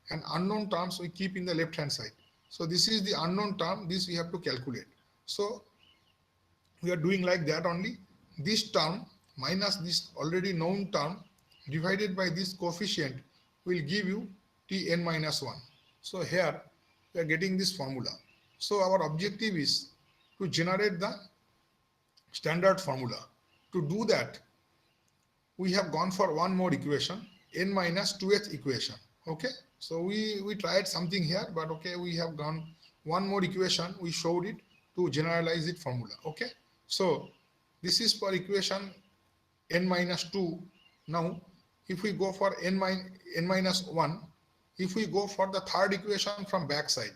and unknown terms we keep in the left hand side. So this is the unknown term, this we have to calculate. So we are doing like that only. This term minus this already known term divided by this coefficient will give you Tn minus 1. So here we are getting this formula. So our objective is to generate the standard formula. To do that, we have gone for one more equation, n minus 2th equation. Okay. So we tried something here, but okay, we have gone one more equation. We showed it to generalize it formula. Okay. So this is for equation n minus 2. Now, if we go for n minus 1, if we go for the third equation from back side.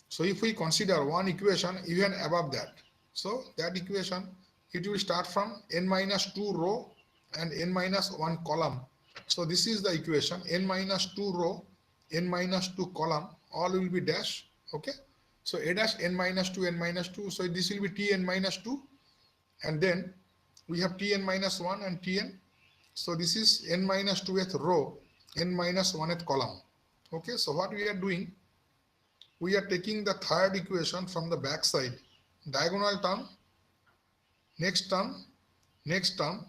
So if we consider one equation even above that, so that equation, it will start from n minus 2 row and n minus 1 column. So this is the equation n minus 2 row, n minus 2 column all will be dash. Okay, so a dash n minus 2 n minus 2, so this will be t n minus 2, and then we have t n minus 1 and t n, so this is n minus 2th row, n minus 1th column. Okay, so what we are doing, we are taking the third equation from the back side, diagonal term, next term, next term,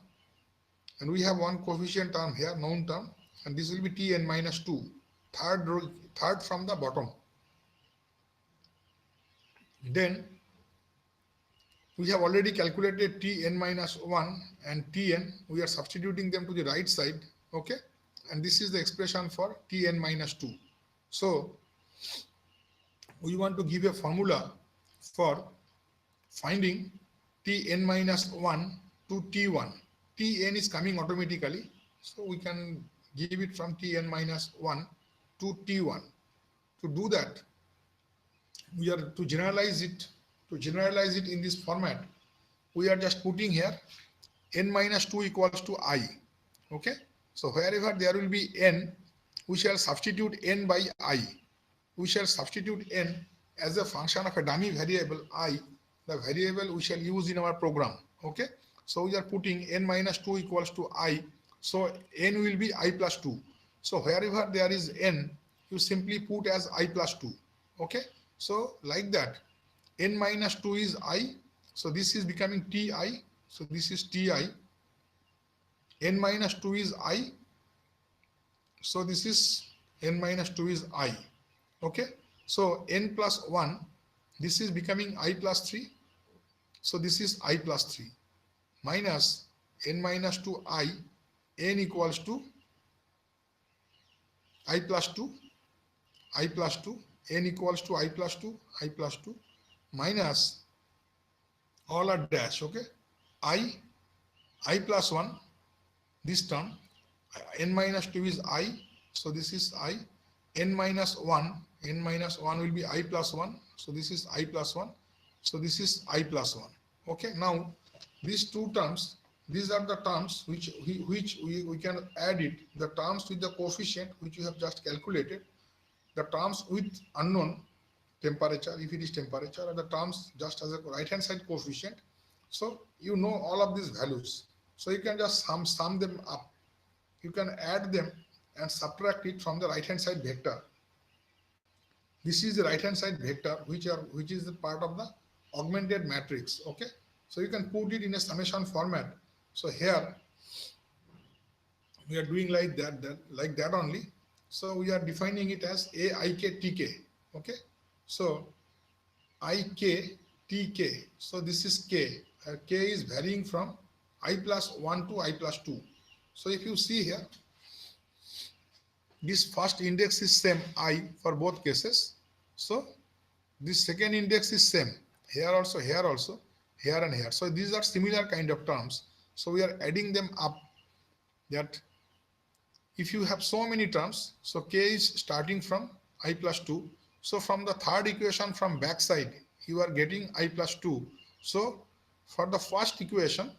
and we have one coefficient term here, known term, and this will be t n minus 2, third row, third from the bottom. Then we have already calculated t n minus 1 and t n, we are substituting them to the right side. Okay, and this is the expression for t n minus 2. So we want to give a formula for finding t n minus 1 to t1. Tn is coming automatically, so we can give it from t n minus 1 to t1. To do that, we are to generalize it in this format. We are just putting here n minus 2 equals to I. Okay, so wherever there will be n, we shall substitute n by I. We shall substitute n as a function of a dummy variable I, the variable we shall use in our program. Okay, so we are putting n minus 2 equals to I, so n will be I plus 2. So wherever there is n, you simply put as I plus 2. Okay, so like that, n minus 2 is I, so this is becoming ti, so this is ti, n minus 2 is I, so this is n minus 2 is I. Okay, so n plus 1, this is becoming I plus 3, so this is I plus 3, minus n minus 2 I, n equals to I plus 2, I plus 2, n equals to I plus 2, I plus 2, minus, all are dash. Okay, I plus 1, this term, n minus 2 is I, so this is I, n minus 1 will be I plus 1, so this is I plus 1, so this is I plus 1. Okay, now these two terms, these are the terms which we can add it, the terms with the coefficient which you have just calculated, the terms with unknown temperature, if it is temperature, and the terms just as a right hand side coefficient. So you know all of these values, so you can just sum them up, you can add them and subtract it from the right hand side vector. This is the right hand side vector which is the part of the augmented matrix. Okay, so you can put it in a summation format. So here we are doing like that only. So we are defining it as AIK-TK. Okay, so IK-TK, so this is K. K is varying from I plus 1 to I plus 2. So if you see here, this first index is same I for both cases. So this second index is same here also, here also, here and here. So these are similar kind of terms. So we are adding them up, that if you have so many terms, so K is starting from I plus 2. So from the third equation from back side, you are getting I plus 2. So for the first equation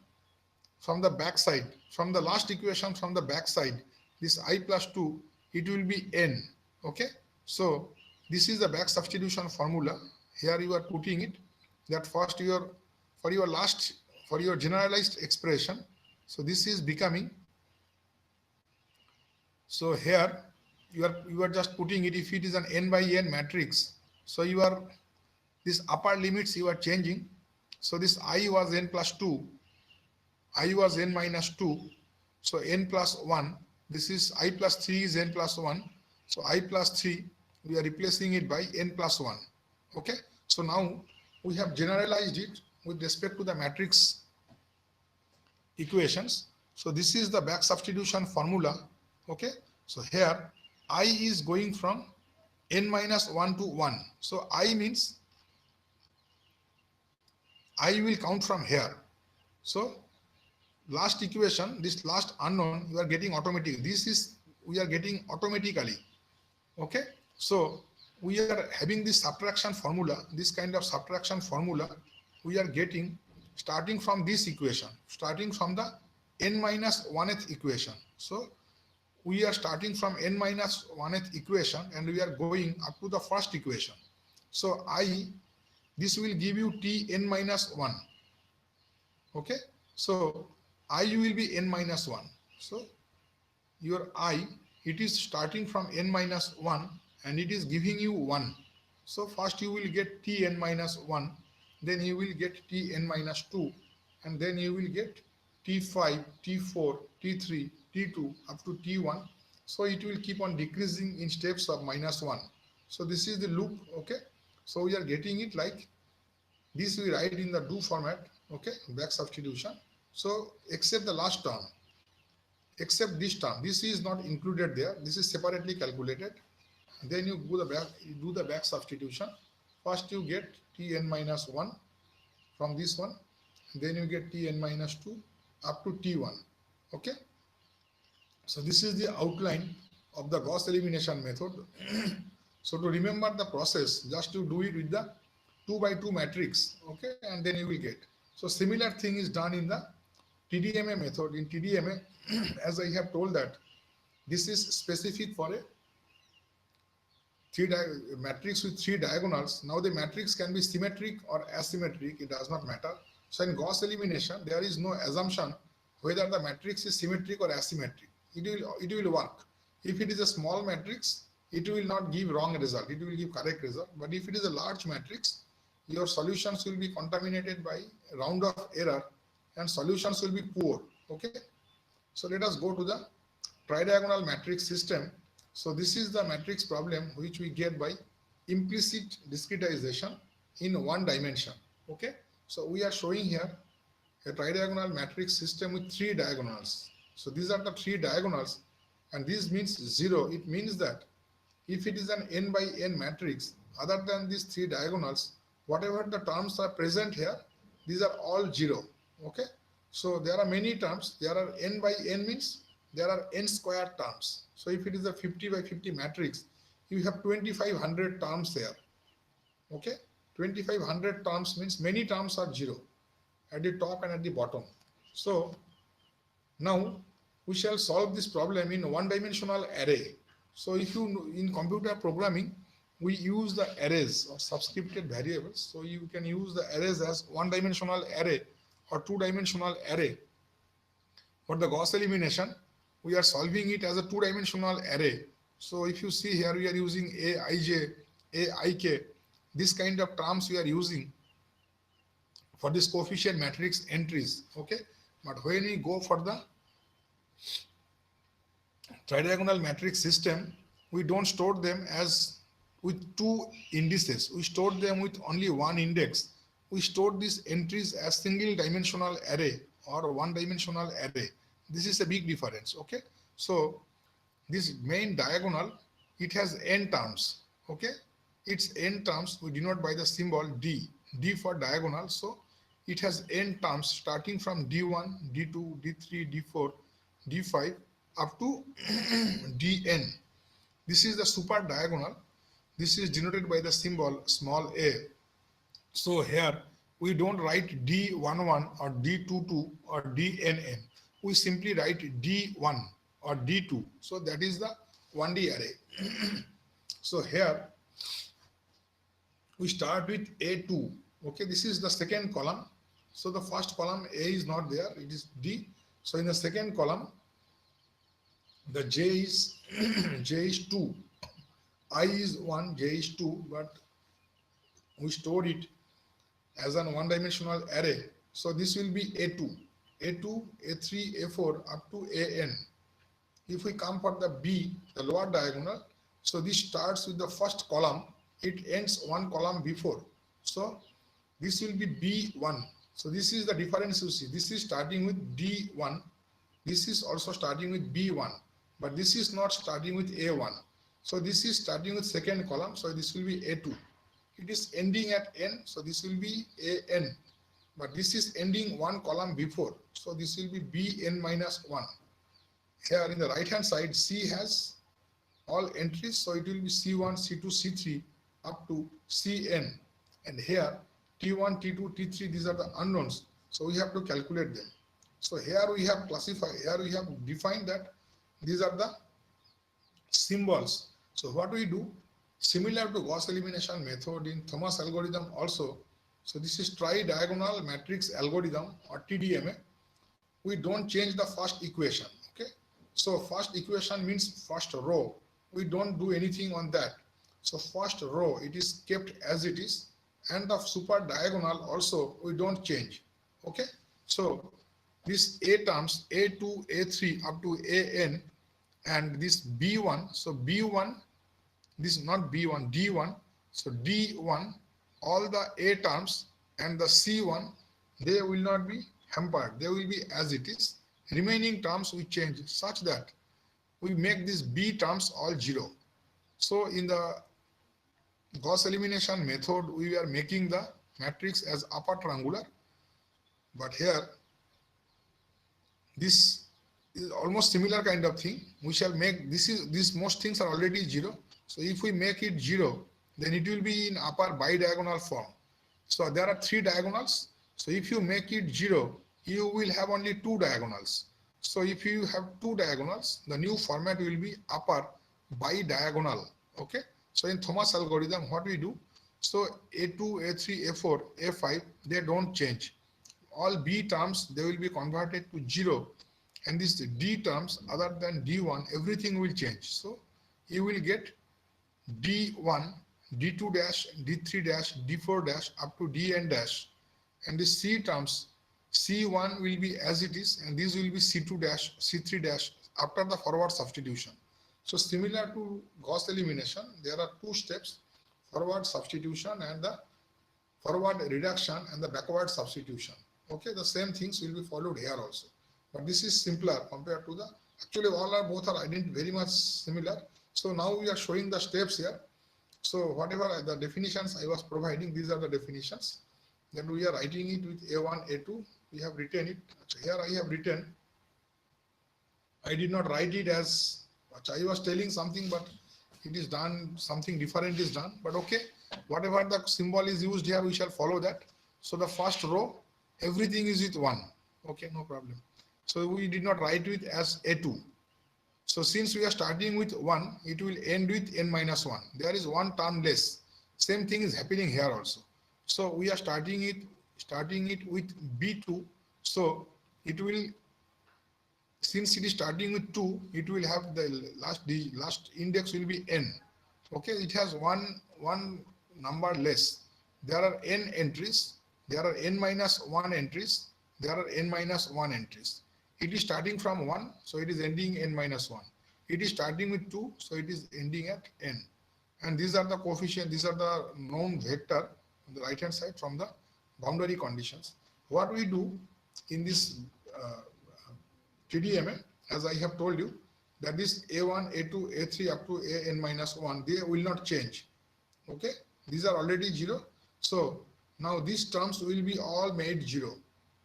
from the back side, from the last equation from the back side, this I plus 2, it will be n. Okay, so this is the back substitution formula. Here you are putting it, that first for your generalized expression, so this is becoming, so here you are just putting it, if it is an n by n matrix, so you are, this upper limits you are changing. So this I was n plus 2, I was n minus 2, so n plus 1, this is I plus 3 is n plus 1, so I plus 3, we are replacing it by n plus 1. Okay, so now we have generalized it with respect to the matrix equations. So this is the back substitution formula. Okay, so here I is going from n minus 1 to 1. So I means I will count from here. So last equation, this last unknown, you are getting automatic. This is, we are getting automatically. Okay, so we are having this subtraction formula, this kind of subtraction formula we are getting starting from this equation, starting from the n minus 1th equation. So we are starting from n minus 1th equation and we are going up to the first equation. So this will give you t n minus 1. Okay. So I will be n minus 1. So your I, it is starting from n minus 1 and it is giving you 1. So first you will get t n minus 1, then you will get t n minus 2, and then you will get t5, t4, t3, t2 up to t1. So it will keep on decreasing in steps of minus 1. So this is the loop. Okay. So we are getting it like this. We write in the do format. Okay, back substitution. So except the last term, except this term, this is not included there. This is separately calculated. Then you do the back substitution. First you get tn minus 1 from this one. Then you get tn minus 2 up to t1. Okay. So this is the outline of the Gauss elimination method. So to remember the process, just to do it with the 2 by 2 matrix. Okay, and then you will get. So similar thing is done in the TDMA method. In TDMA, as I have told that this is specific for a matrix with 3 diagonals. Now the matrix can be symmetric or asymmetric, it does not matter. So in Gauss elimination, there is no assumption whether the matrix is symmetric or asymmetric. It will work. If it is a small matrix, it will not give wrong result, it will give correct result. But if it is a large matrix, your solutions will be contaminated by round of error and solutions will be poor. Okay. So let us go to the tridiagonal matrix system. So this is the matrix problem which we get by implicit discretization in one dimension. Okay. So we are showing here a tridiagonal matrix system with 3 diagonals. So these are the 3 diagonals, and this means 0. It means that if it is an n by n matrix, other than these 3 diagonals, whatever the terms are present here, these are all 0. Okay. So there are many terms. There are n by n means there are n square terms. So if it is a 50 by 50 matrix, you have 2500 terms there. Okay. 2500 terms means many terms are 0 at the top and at the bottom. So now we shall solve this problem in one-dimensional array. So if you in computer programming, we use the arrays or subscripted variables. So you can use the arrays as one-dimensional array or two-dimensional array. For the Gauss elimination, we are solving it as a two-dimensional array. So if you see here, we are using Aij, Aik, this kind of terms we are using for this coefficient matrix entries. Okay, but when we go for the tridiagonal matrix system, we don't store them as with 2 indices. We store them with only 1 index. We store these entries as single dimensional array or one dimensional array. This is a big difference. Okay, so this main diagonal, it has n terms. Okay, its n terms we denote by the symbol d for diagonal. So it has n terms starting from d1, d2, d3, d4, d5 up to dn. This is the super diagonal. This is denoted by the symbol small a. So here we don't write d11 or d22 or dnn. We simply write d1 or d2. So that is the 1D array. So here we start with a2. Okay, this is the second column. So the first column a is not there, it is d. So in the second column, the j is 2, I is 1, j is 2, but we store it as an one-dimensional array. So this will be a2, a3, a4 up to an. If we come for the b, the lower diagonal, so this starts with the first column, it ends one column before. So this will be b1. So this is the difference you see. This is starting with d1. This is also starting with b1, but this is not starting with a1. So this is starting with second column. So this will be a2. It is ending at n. So this will be an. But this is ending one column before. So this will be bn minus 1. Here in the right hand side, C has all entries. So it will be C1, C2, C3 up to Cn. And here T1, T2, T3, these are the unknowns. So we have to calculate them. So here we have classified, here we have defined that these are the symbols. So what we do, similar to Gauss elimination method in Thomas algorithm also. So this is tri-diagonal matrix algorithm or TDMA. We don't change the first equation. Okay. So first equation means first row. We don't do anything on that. So first row, it is kept as it is, and the super diagonal also we don't change. Okay. So this A terms A2, A3 up to AN, and this B1. So B1, this is not B1, D1. So D1, all the A terms and the C1, they will not be hampered. They will be as it is. Remaining terms we change such that we make these B terms all 0. So in the Gauss elimination method, we are making the matrix as upper triangular, but here this is almost similar kind of thing. We shall make this most things are already 0. So if we make it 0, then it will be in upper bidiagonal form. So there are 3 diagonals. So if you make it 0, you will have only 2 diagonals. So if you have 2 diagonals, the new format will be upper bidiagonal. Okay. So in Thomas algorithm, what we do? So A2, A3, A4, A5, they don't change. All B terms, they will be converted to 0. And these D terms, other than D1, everything will change. So you will get D1, D2 dash, D3 dash, D4 dash up to Dn dash. And the C terms, C1 will be as it is, and these will be C2 dash, C3 dash after the forward substitution. So similar to Gauss elimination, there are 2 steps: forward substitution and the forward reduction and the backward substitution. Okay, the same things will be followed here also. But this is simpler compared to the, actually both are very much similar. So now we are showing the steps here. So whatever the definitions I was providing, these are the definitions. Then we are writing it with A1, A2. We have written it. Here I have written. I did not write it as I was telling something, but it is done, something different is done. But okay, whatever the symbol is used here, we shall follow that. So the first row, everything is with 1. Okay, no problem. So we did not write it as A2. So since we are starting with 1, it will end with n minus 1. There is 1 term less. Same thing is happening here also. So we are starting it with B2. So it will, since it is starting with 2, it will have the last index will be n. Okay, it has one number less. There are n entries. There are n minus 1 entries. There are n minus 1 entries. It is starting from 1, so it is ending n minus 1. It is starting with 2, so it is ending at n. And these are the coefficient, these are the known vector on the right hand side from the boundary conditions. What we do in this TDMA, as I have told you, that this A1, A2, A3 up to AN minus 1, they will not change. Okay, these are already 0. So now these terms will be all made 0.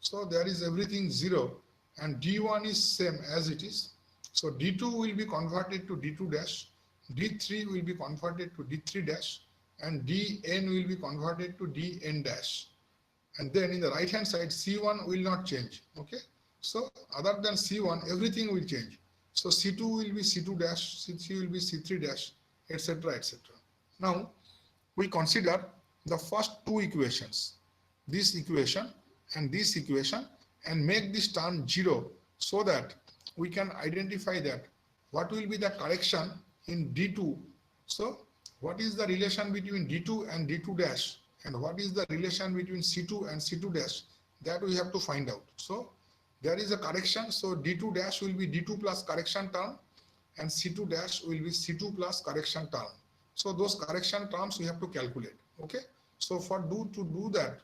So there is everything 0, and D1 is same as it is. So D2 will be converted to D2 dash, D3 will be converted to D3 dash, and Dn will be converted to Dn dash. And then in the right hand side, C1 will not change. Okay, so other than C1, everything will change. So C2 will be C2 dash, C3 will be C3 dash, etc., etc. Now we consider the first 2 equations, this equation and this equation, and make this term 0, so that we can identify that what will be the correction in D2. So what is the relation between D2 and D2 dash, and what is the relation between C2 and C2 dash, that we have to find out. So there is a correction, so D2 dash will be D2 plus correction term, and C2 dash will be C2 plus correction term. So those correction terms we have to calculate. Okay, so to do that,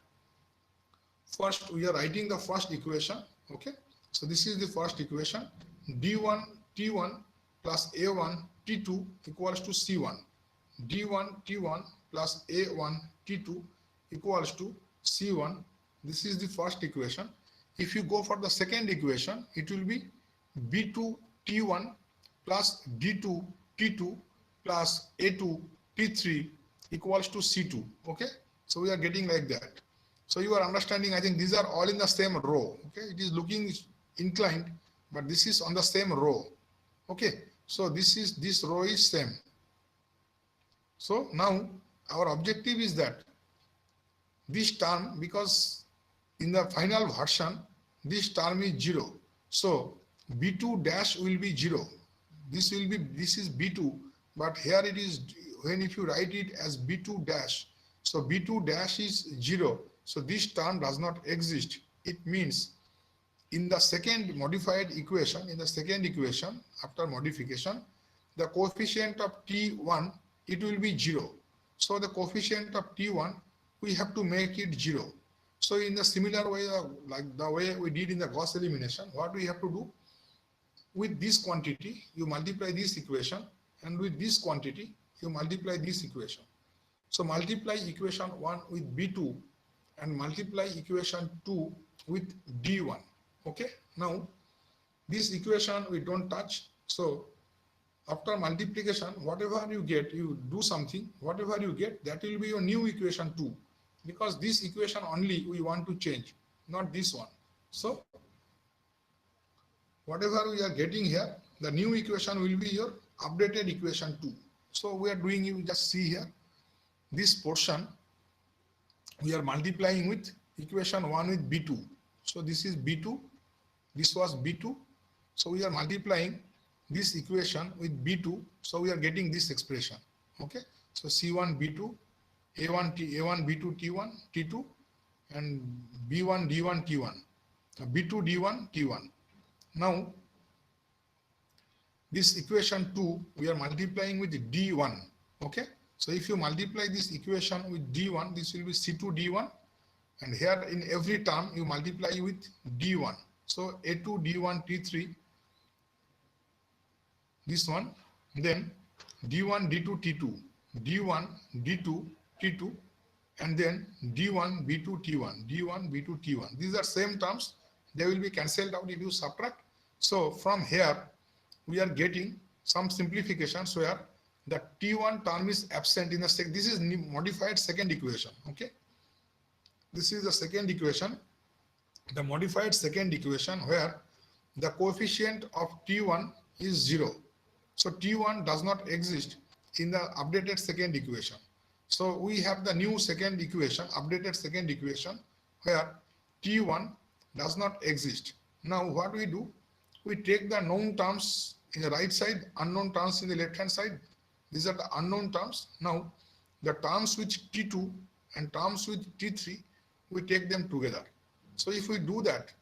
first we are writing the first equation. Okay, so this is the first equation: D1 T1 plus A1 T2 equals to C1. D1 T1 plus A1 T2 equals to C1. This is the first equation. If you go for the second equation, it will be B2 T1 plus D2 T2 plus A2 T3 equals to C2. Okay, so we are getting like that. So you are understanding, I think these are all in the same row. Okay, it is looking inclined, but this is on the same row. Okay, So this row is same. So now our objective is that this term, because in the final version this term is 0, so b2 dash will be 0. This is b2, but here it is, when if you write it as b2 dash, so b2 dash is 0, so this term does not exist. It means in the second modified equation, after modification, the coefficient of t1, it will be 0. So the coefficient of t1, we have to make it 0. So in the similar way, like the way we did in the Gauss elimination, what we have to do, with this quantity you multiply this equation, and with this quantity you multiply this equation. So multiply equation 1 with b2 and multiply equation 2 with d1. Okay, now this equation we don't touch. So after multiplication, whatever you get, you do something, whatever you get, that will be your new equation 2, because this equation only we want to change, not this one. So whatever we are getting here, the new equation will be your updated equation 2. So we are doing, you just see here, this portion we are multiplying with equation 1 with b2. So this is b2, this was b2, so we are multiplying this equation with b2, so we are getting this expression. Okay, so c1 b2, a1 b2 t1 t2, and b1 d1 t1, b2 d1 t1. Now this equation 2 we are multiplying with d1. Okay, so if you multiply this equation with d1, this will be c2 d1, and here in every term you multiply with d1. So a2 d1 t3, this one, then d1 d2 t2, d1 d2 t2, and then d1 b2 t1, d1 b2 t1. These are same terms, they will be cancelled out if you subtract. So from here we are getting some simplifications where the t1 term is absent in the second. This is modified second equation. Okay, this is the second equation, the modified second equation, where the coefficient of t1 is 0. So t1 does not exist in the updated second equation. So we have the new second equation, updated second equation, where t1 does not exist. Now what we do, we take the known terms in the right side, unknown terms in the left hand side. These are the unknown terms. Now the terms with t2 and terms with t3, we take them together. So if we do that,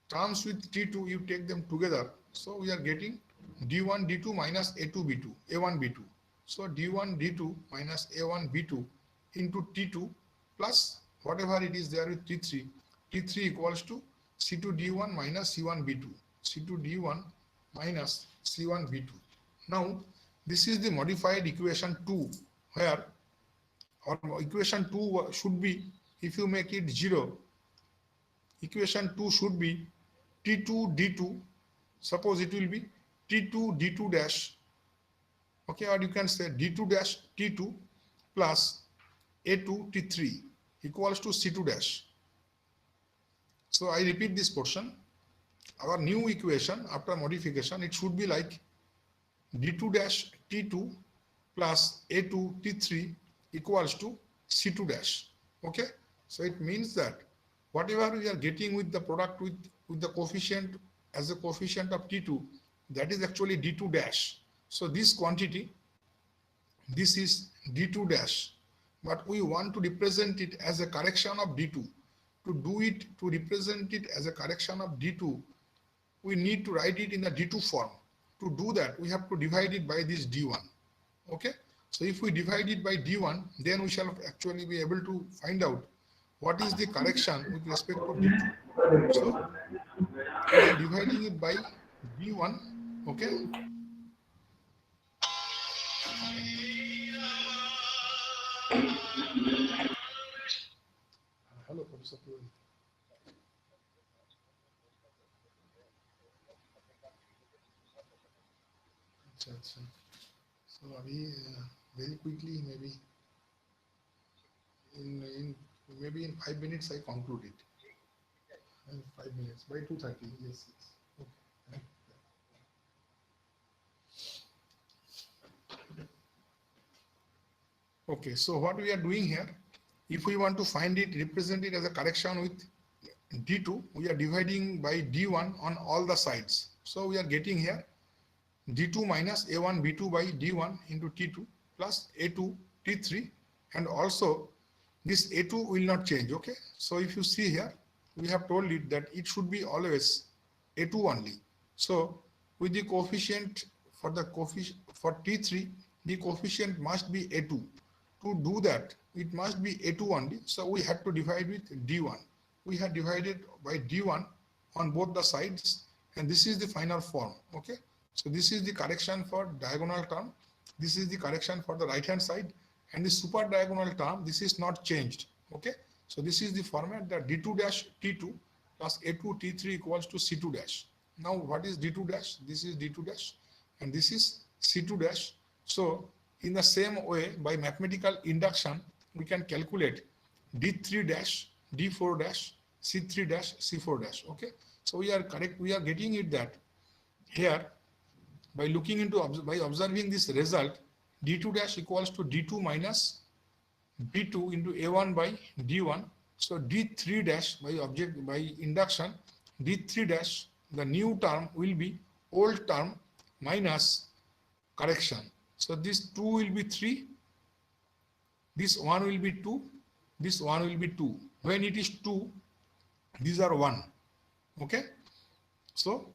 terms with t2 you take them together, so we are getting d1 d2 minus a2 b2, a1 b2. So d1 d2 minus a1 b2 into t2 plus whatever it is there with t3, t3 equals to c2 d1 minus c1 b2, c2 d1 minus c1 b2. Now this is the modified equation 2, where our equation 2 should be, if you make it 0, equation 2 should be t2 d2, suppose it will be t2 d2 dash, okay, or you can say d2 dash t2 plus a2 t3 equals to c2 dash. So I repeat this portion, our new equation after modification, it should be like d2 dash t2 plus a2 t3 equals to c2 dash. Okay, so it means that whatever we are getting with the product with the coefficient as a coefficient of t2, that is actually d2 dash. So this quantity, this is d2 dash, but we want to represent it as a correction of d2. To do it, to represent it as a correction of d2, we need to write it in the d2 form. To do that, we have to divide it by this d1. Okay, so if we divide it by d1, then we shall actually be able to find out what is the correction with respect to d2. So we are dividing it by d1. Okay, hello Professor Purohit. अच्छा, so अभी very quickly, maybe in maybe in 5 minutes I conclude it. In 5 minutes by 2:30. Yes. Okay. Okay, so what we are doing here, if we want to find it, represent it as a correction with D2, we are dividing by D1 on all the sides. So we are getting here D2 minus A1 B2 by D1 into T2 plus A2 T3, and also this A2 will not change. Okay, so if you see here, we have told it that it should be always A2 only. So with the coefficient for T3, the coefficient must be A2. To do that, it must be A2 only. So we had to divide with D1. We had divided by D1 on both the sides, and this is the final form. Okay, so this is the correction for diagonal term. This is the correction for the right hand side, and the super diagonal term, this is not changed. Okay, so this is the format that D2 dash T2 plus A2 T3 equals to C2 dash. Now what is D2 dash? This is D2 dash, and this is C2 dash. So in the same way, by mathematical induction, we can calculate D3 dash, D4 dash, C3 dash, C4 dash. Okay, so we are correct. We are getting it that here by looking into by observing this result, D2 dash equals to D2 minus B2 into A1 by D1. So D3 dash by induction, D3 dash, the new term will be old term minus correction. So this 2 will be 3, this 1 will be 2, this 1 will be 2. When it is 2, these are 1. Okay, so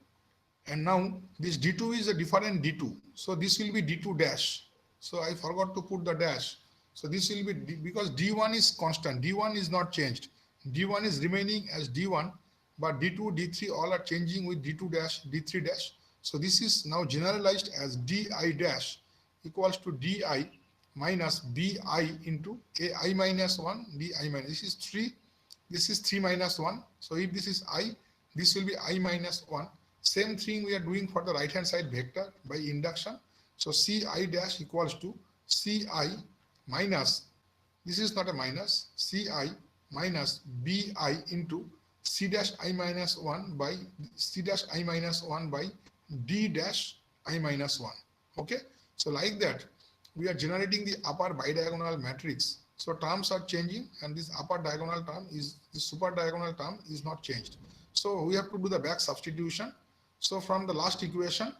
and now this D2 is a different D2. So this will be D2 dash. So I forgot to put the dash. So this will be because D1 is constant. D1 is not changed. D1 is remaining as D1, but D2, D3 all are changing with D2 dash, D3 dash. So this is now generalized as DI dash equals to DI minus BI into AI minus 1, DI minus. This is 3. This is 3 minus 1. So if this is I, this will be I minus 1. Same thing we are doing for the right hand side vector by induction. So Ci dash equals to Ci minus, this is not a minus, Ci minus Bi into C dash I minus 1 by C dash I minus 1 by D dash I minus 1. Okay, so like that we are generating the upper bidiagonal matrix. So terms are changing, and this upper diagonal term is, the super diagonal term is not changed. So we have to do the back substitution. So from the last equation,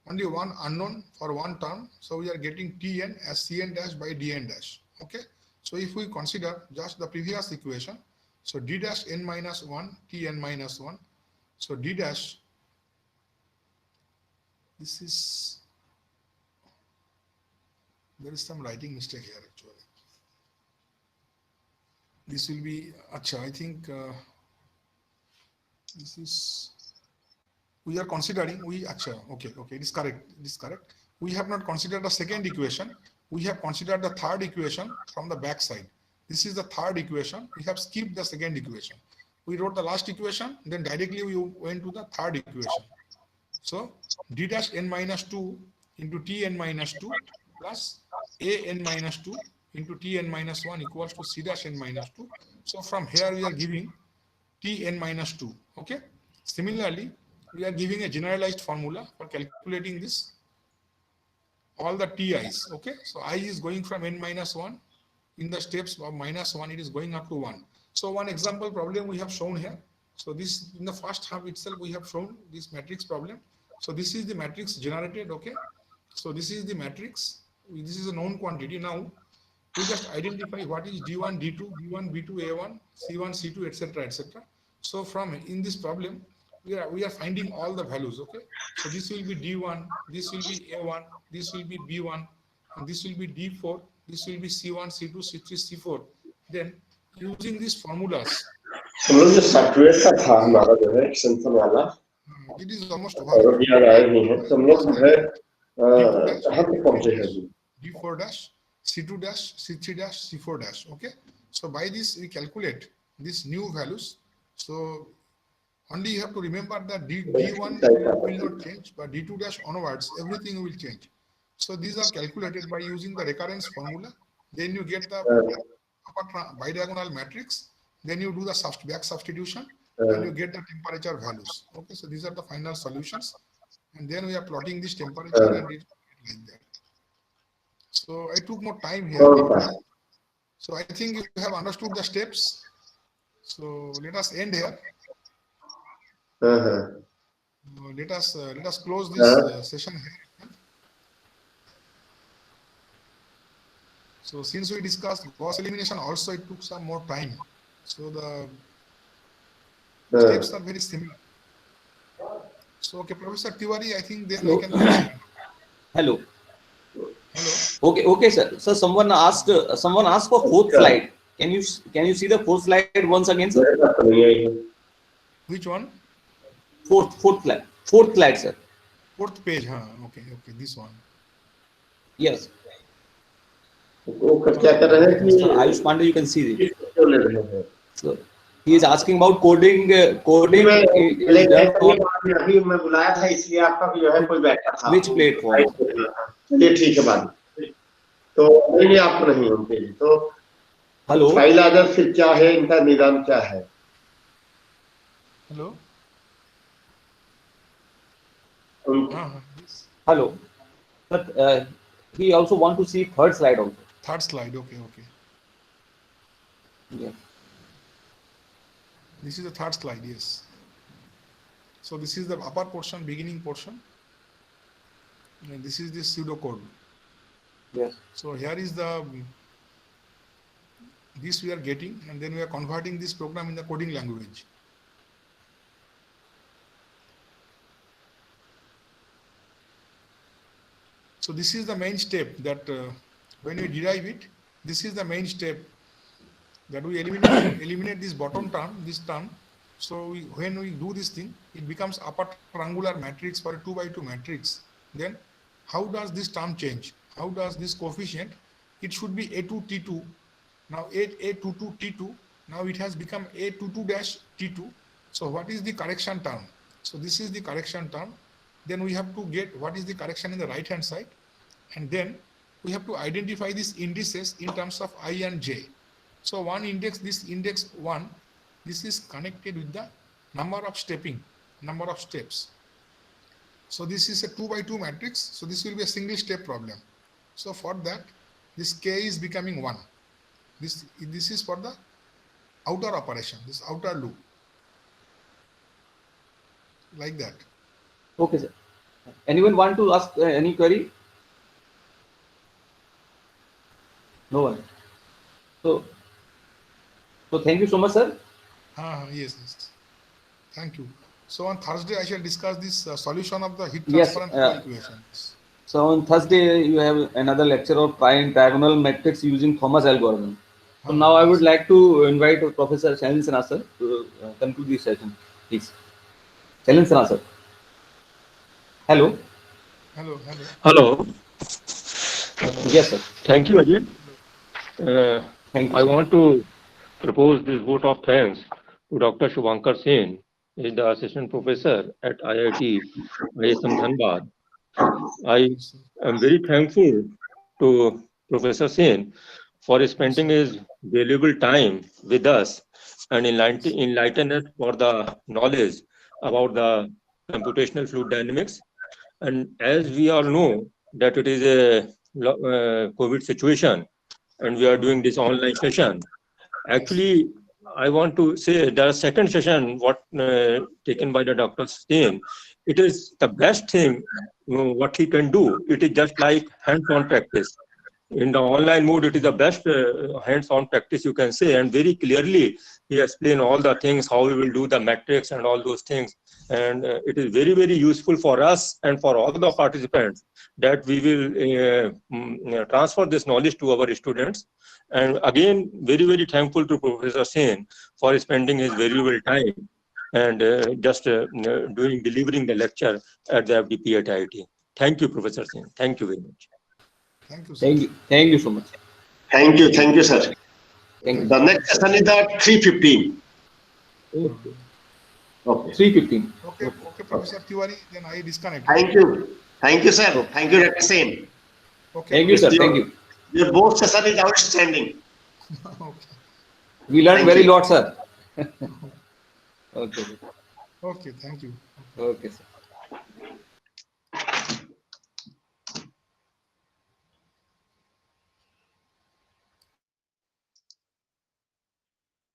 only one unknown for one term. So we are getting Tn as Cn dash by Dn dash. Okay. So if we consider just the previous equation, so D dash n minus 1, Tn minus 1. So D dash, this is, there is some writing mistake here actually. This will be, acha, I think this is, we are considering, okay, it is correct, We have not considered the second equation. We have considered the third equation from the back side. This is the third equation. We have skipped the second equation. We wrote the last equation, then directly we went to the third equation. So D dash n minus 2 into Tn minus 2 plus an minus 2 into Tn minus 1 equals to C dash n minus 2. So from here we are giving Tn minus 2. Okay. Similarly, we are giving a generalized formula for calculating this, all the Ti's. Okay. So I is going from n minus 1. In the steps of minus 1, it is going up to 1. So one example problem we have shown here. So this, in the first half itself, we have shown this matrix problem. So this is the matrix generated. Okay. So this is the matrix. This is a known quantity. Now we just identify what is D1, D2, B1, B2, A1, C1, C2, etc., etc. So from in this problem, we are finding all the values. Okay. So this will be D1, this will be A1, this will be B1, and this will be D4, this will be C1, C2, C3, C4. Then using these formulas, हम लोग जो software का था हमारा जो है extension वाला, it is almost और over. अभी याद आए नहीं है, तो हम लोग जो है कहाँ पे पहुंचे हैं अभी? D4 dash, C2 dash, C3 dash, C4 dash. Okay. So by this we calculate these new values. So only you have to remember that D1 will not change, but D2 dash onwards, everything will change. So these are calculated by using the recurrence formula. Then you get the upper bidiagonal matrix. Then you do the back substitution, and you get the temperature values. Okay, so these are the final solutions. And then we are plotting this temperature and it like that. So I took more time here. Okay. So I think you have understood the steps. So let us end here. Uh-huh. Let us close this session here. So since we discussed Gauss elimination, also it took some more time. So the steps are very similar. So okay, Professor Tiwari, I think then I Hello. can proceed. Hello. Hello. Okay, sir. So someone asked for fourth slide. Can you see the fourth slide once again, sir? Which one? Fourth slide, sir. Fourth page, huh? Okay, this one. Yes. वो क्या कर रहे हैं Mr. Ayush Pandey, you can see it. क्यों ले रहे हैं? So he is asking about coding. Coding is done on अभी मैं बुलाया था इसलिए आपका भी जो है कोई बैठा था which platform? चलिए ठीक है बात तो नहीं आपको नहीं होंगे तो Hello. फाइल आदर फिर क्या है इनका निदान क्या है Hello. Hello. But he also want to see third slide also. Third slide. Okay. Yeah. This is the third slide. Yes. So this is the upper portion, beginning portion. And this is the pseudocode. Yes. So here is this we are getting, and then we are converting this program in the coding language. So this is the main step that when we derive it, this is the main step that we eliminate this bottom term, this term. So when we do this thing, it becomes upper triangular matrix for a 2 by 2 matrix. Then how does this term change? How does this coefficient? It should be A2T2. Now A22T2. Now it has become A22-T2. So what is the correction term? So this is the correction term. Then we have to get what is the correction in the right hand side. And then we have to identify these indices in terms of I and J. So one index, this index 1, this is connected with the number of steps. So this is a 2 by 2 matrix. So this will be a single step problem. So for that, this K is becoming 1. This is for the outer operation, this outer loop. Like that. Okay, sir. Anyone want to ask any query? No one. So thank you so much, sir. Yes. Thank you. So on Thursday, I shall discuss this solution of the heat Yes, transfer and flow equations. So on Thursday, you have another lecture of trigonal matrix using Thomas algorithm. So now I would like to invite Professor Shailin Sinha sir to conclude this session, please. Shailin Sinha sir. Hello. Yes, sir. Thank you again. Thank you. I want to propose this vote of thanks to Dr. Subhankar Sen, is the assistant professor at IIT ISM Dhanbad. I am very thankful to Professor Sen for spending his valuable time with us and enlighten us for the knowledge about the computational fluid dynamics. And as we all know that it is a COVID situation and we are doing this online session, actually, I want to say the second session, what taken by the Dr. Steen, it is the best thing what he can do. It is just like hands-on practice. In the online mode, it is the best hands-on practice you can say, and very clearly he explained all the things, how we will do the metrics and all those things. And it is very, very useful for us and for all the participants that we will transfer this knowledge to our students. And again, very, very thankful to Professor Sen for spending his valuable time and delivering the lecture at the FDP at IIT. Thank you, Professor Sen. Thank you very much. Thank you, sir. Thank you so much. Thank you, sir. Thank you. The next session is at 3:15. Okay. Okay. 3:15. Okay, Professor Tiwari, then I disconnect. Thank you, sir. Thank you, Dr. Sen. Okay. Thank you, sir. Thank you. Your both session is outstanding. Okay. We learned Thank very you. lot, sir. Okay. Okay, thank you. Okay, sir.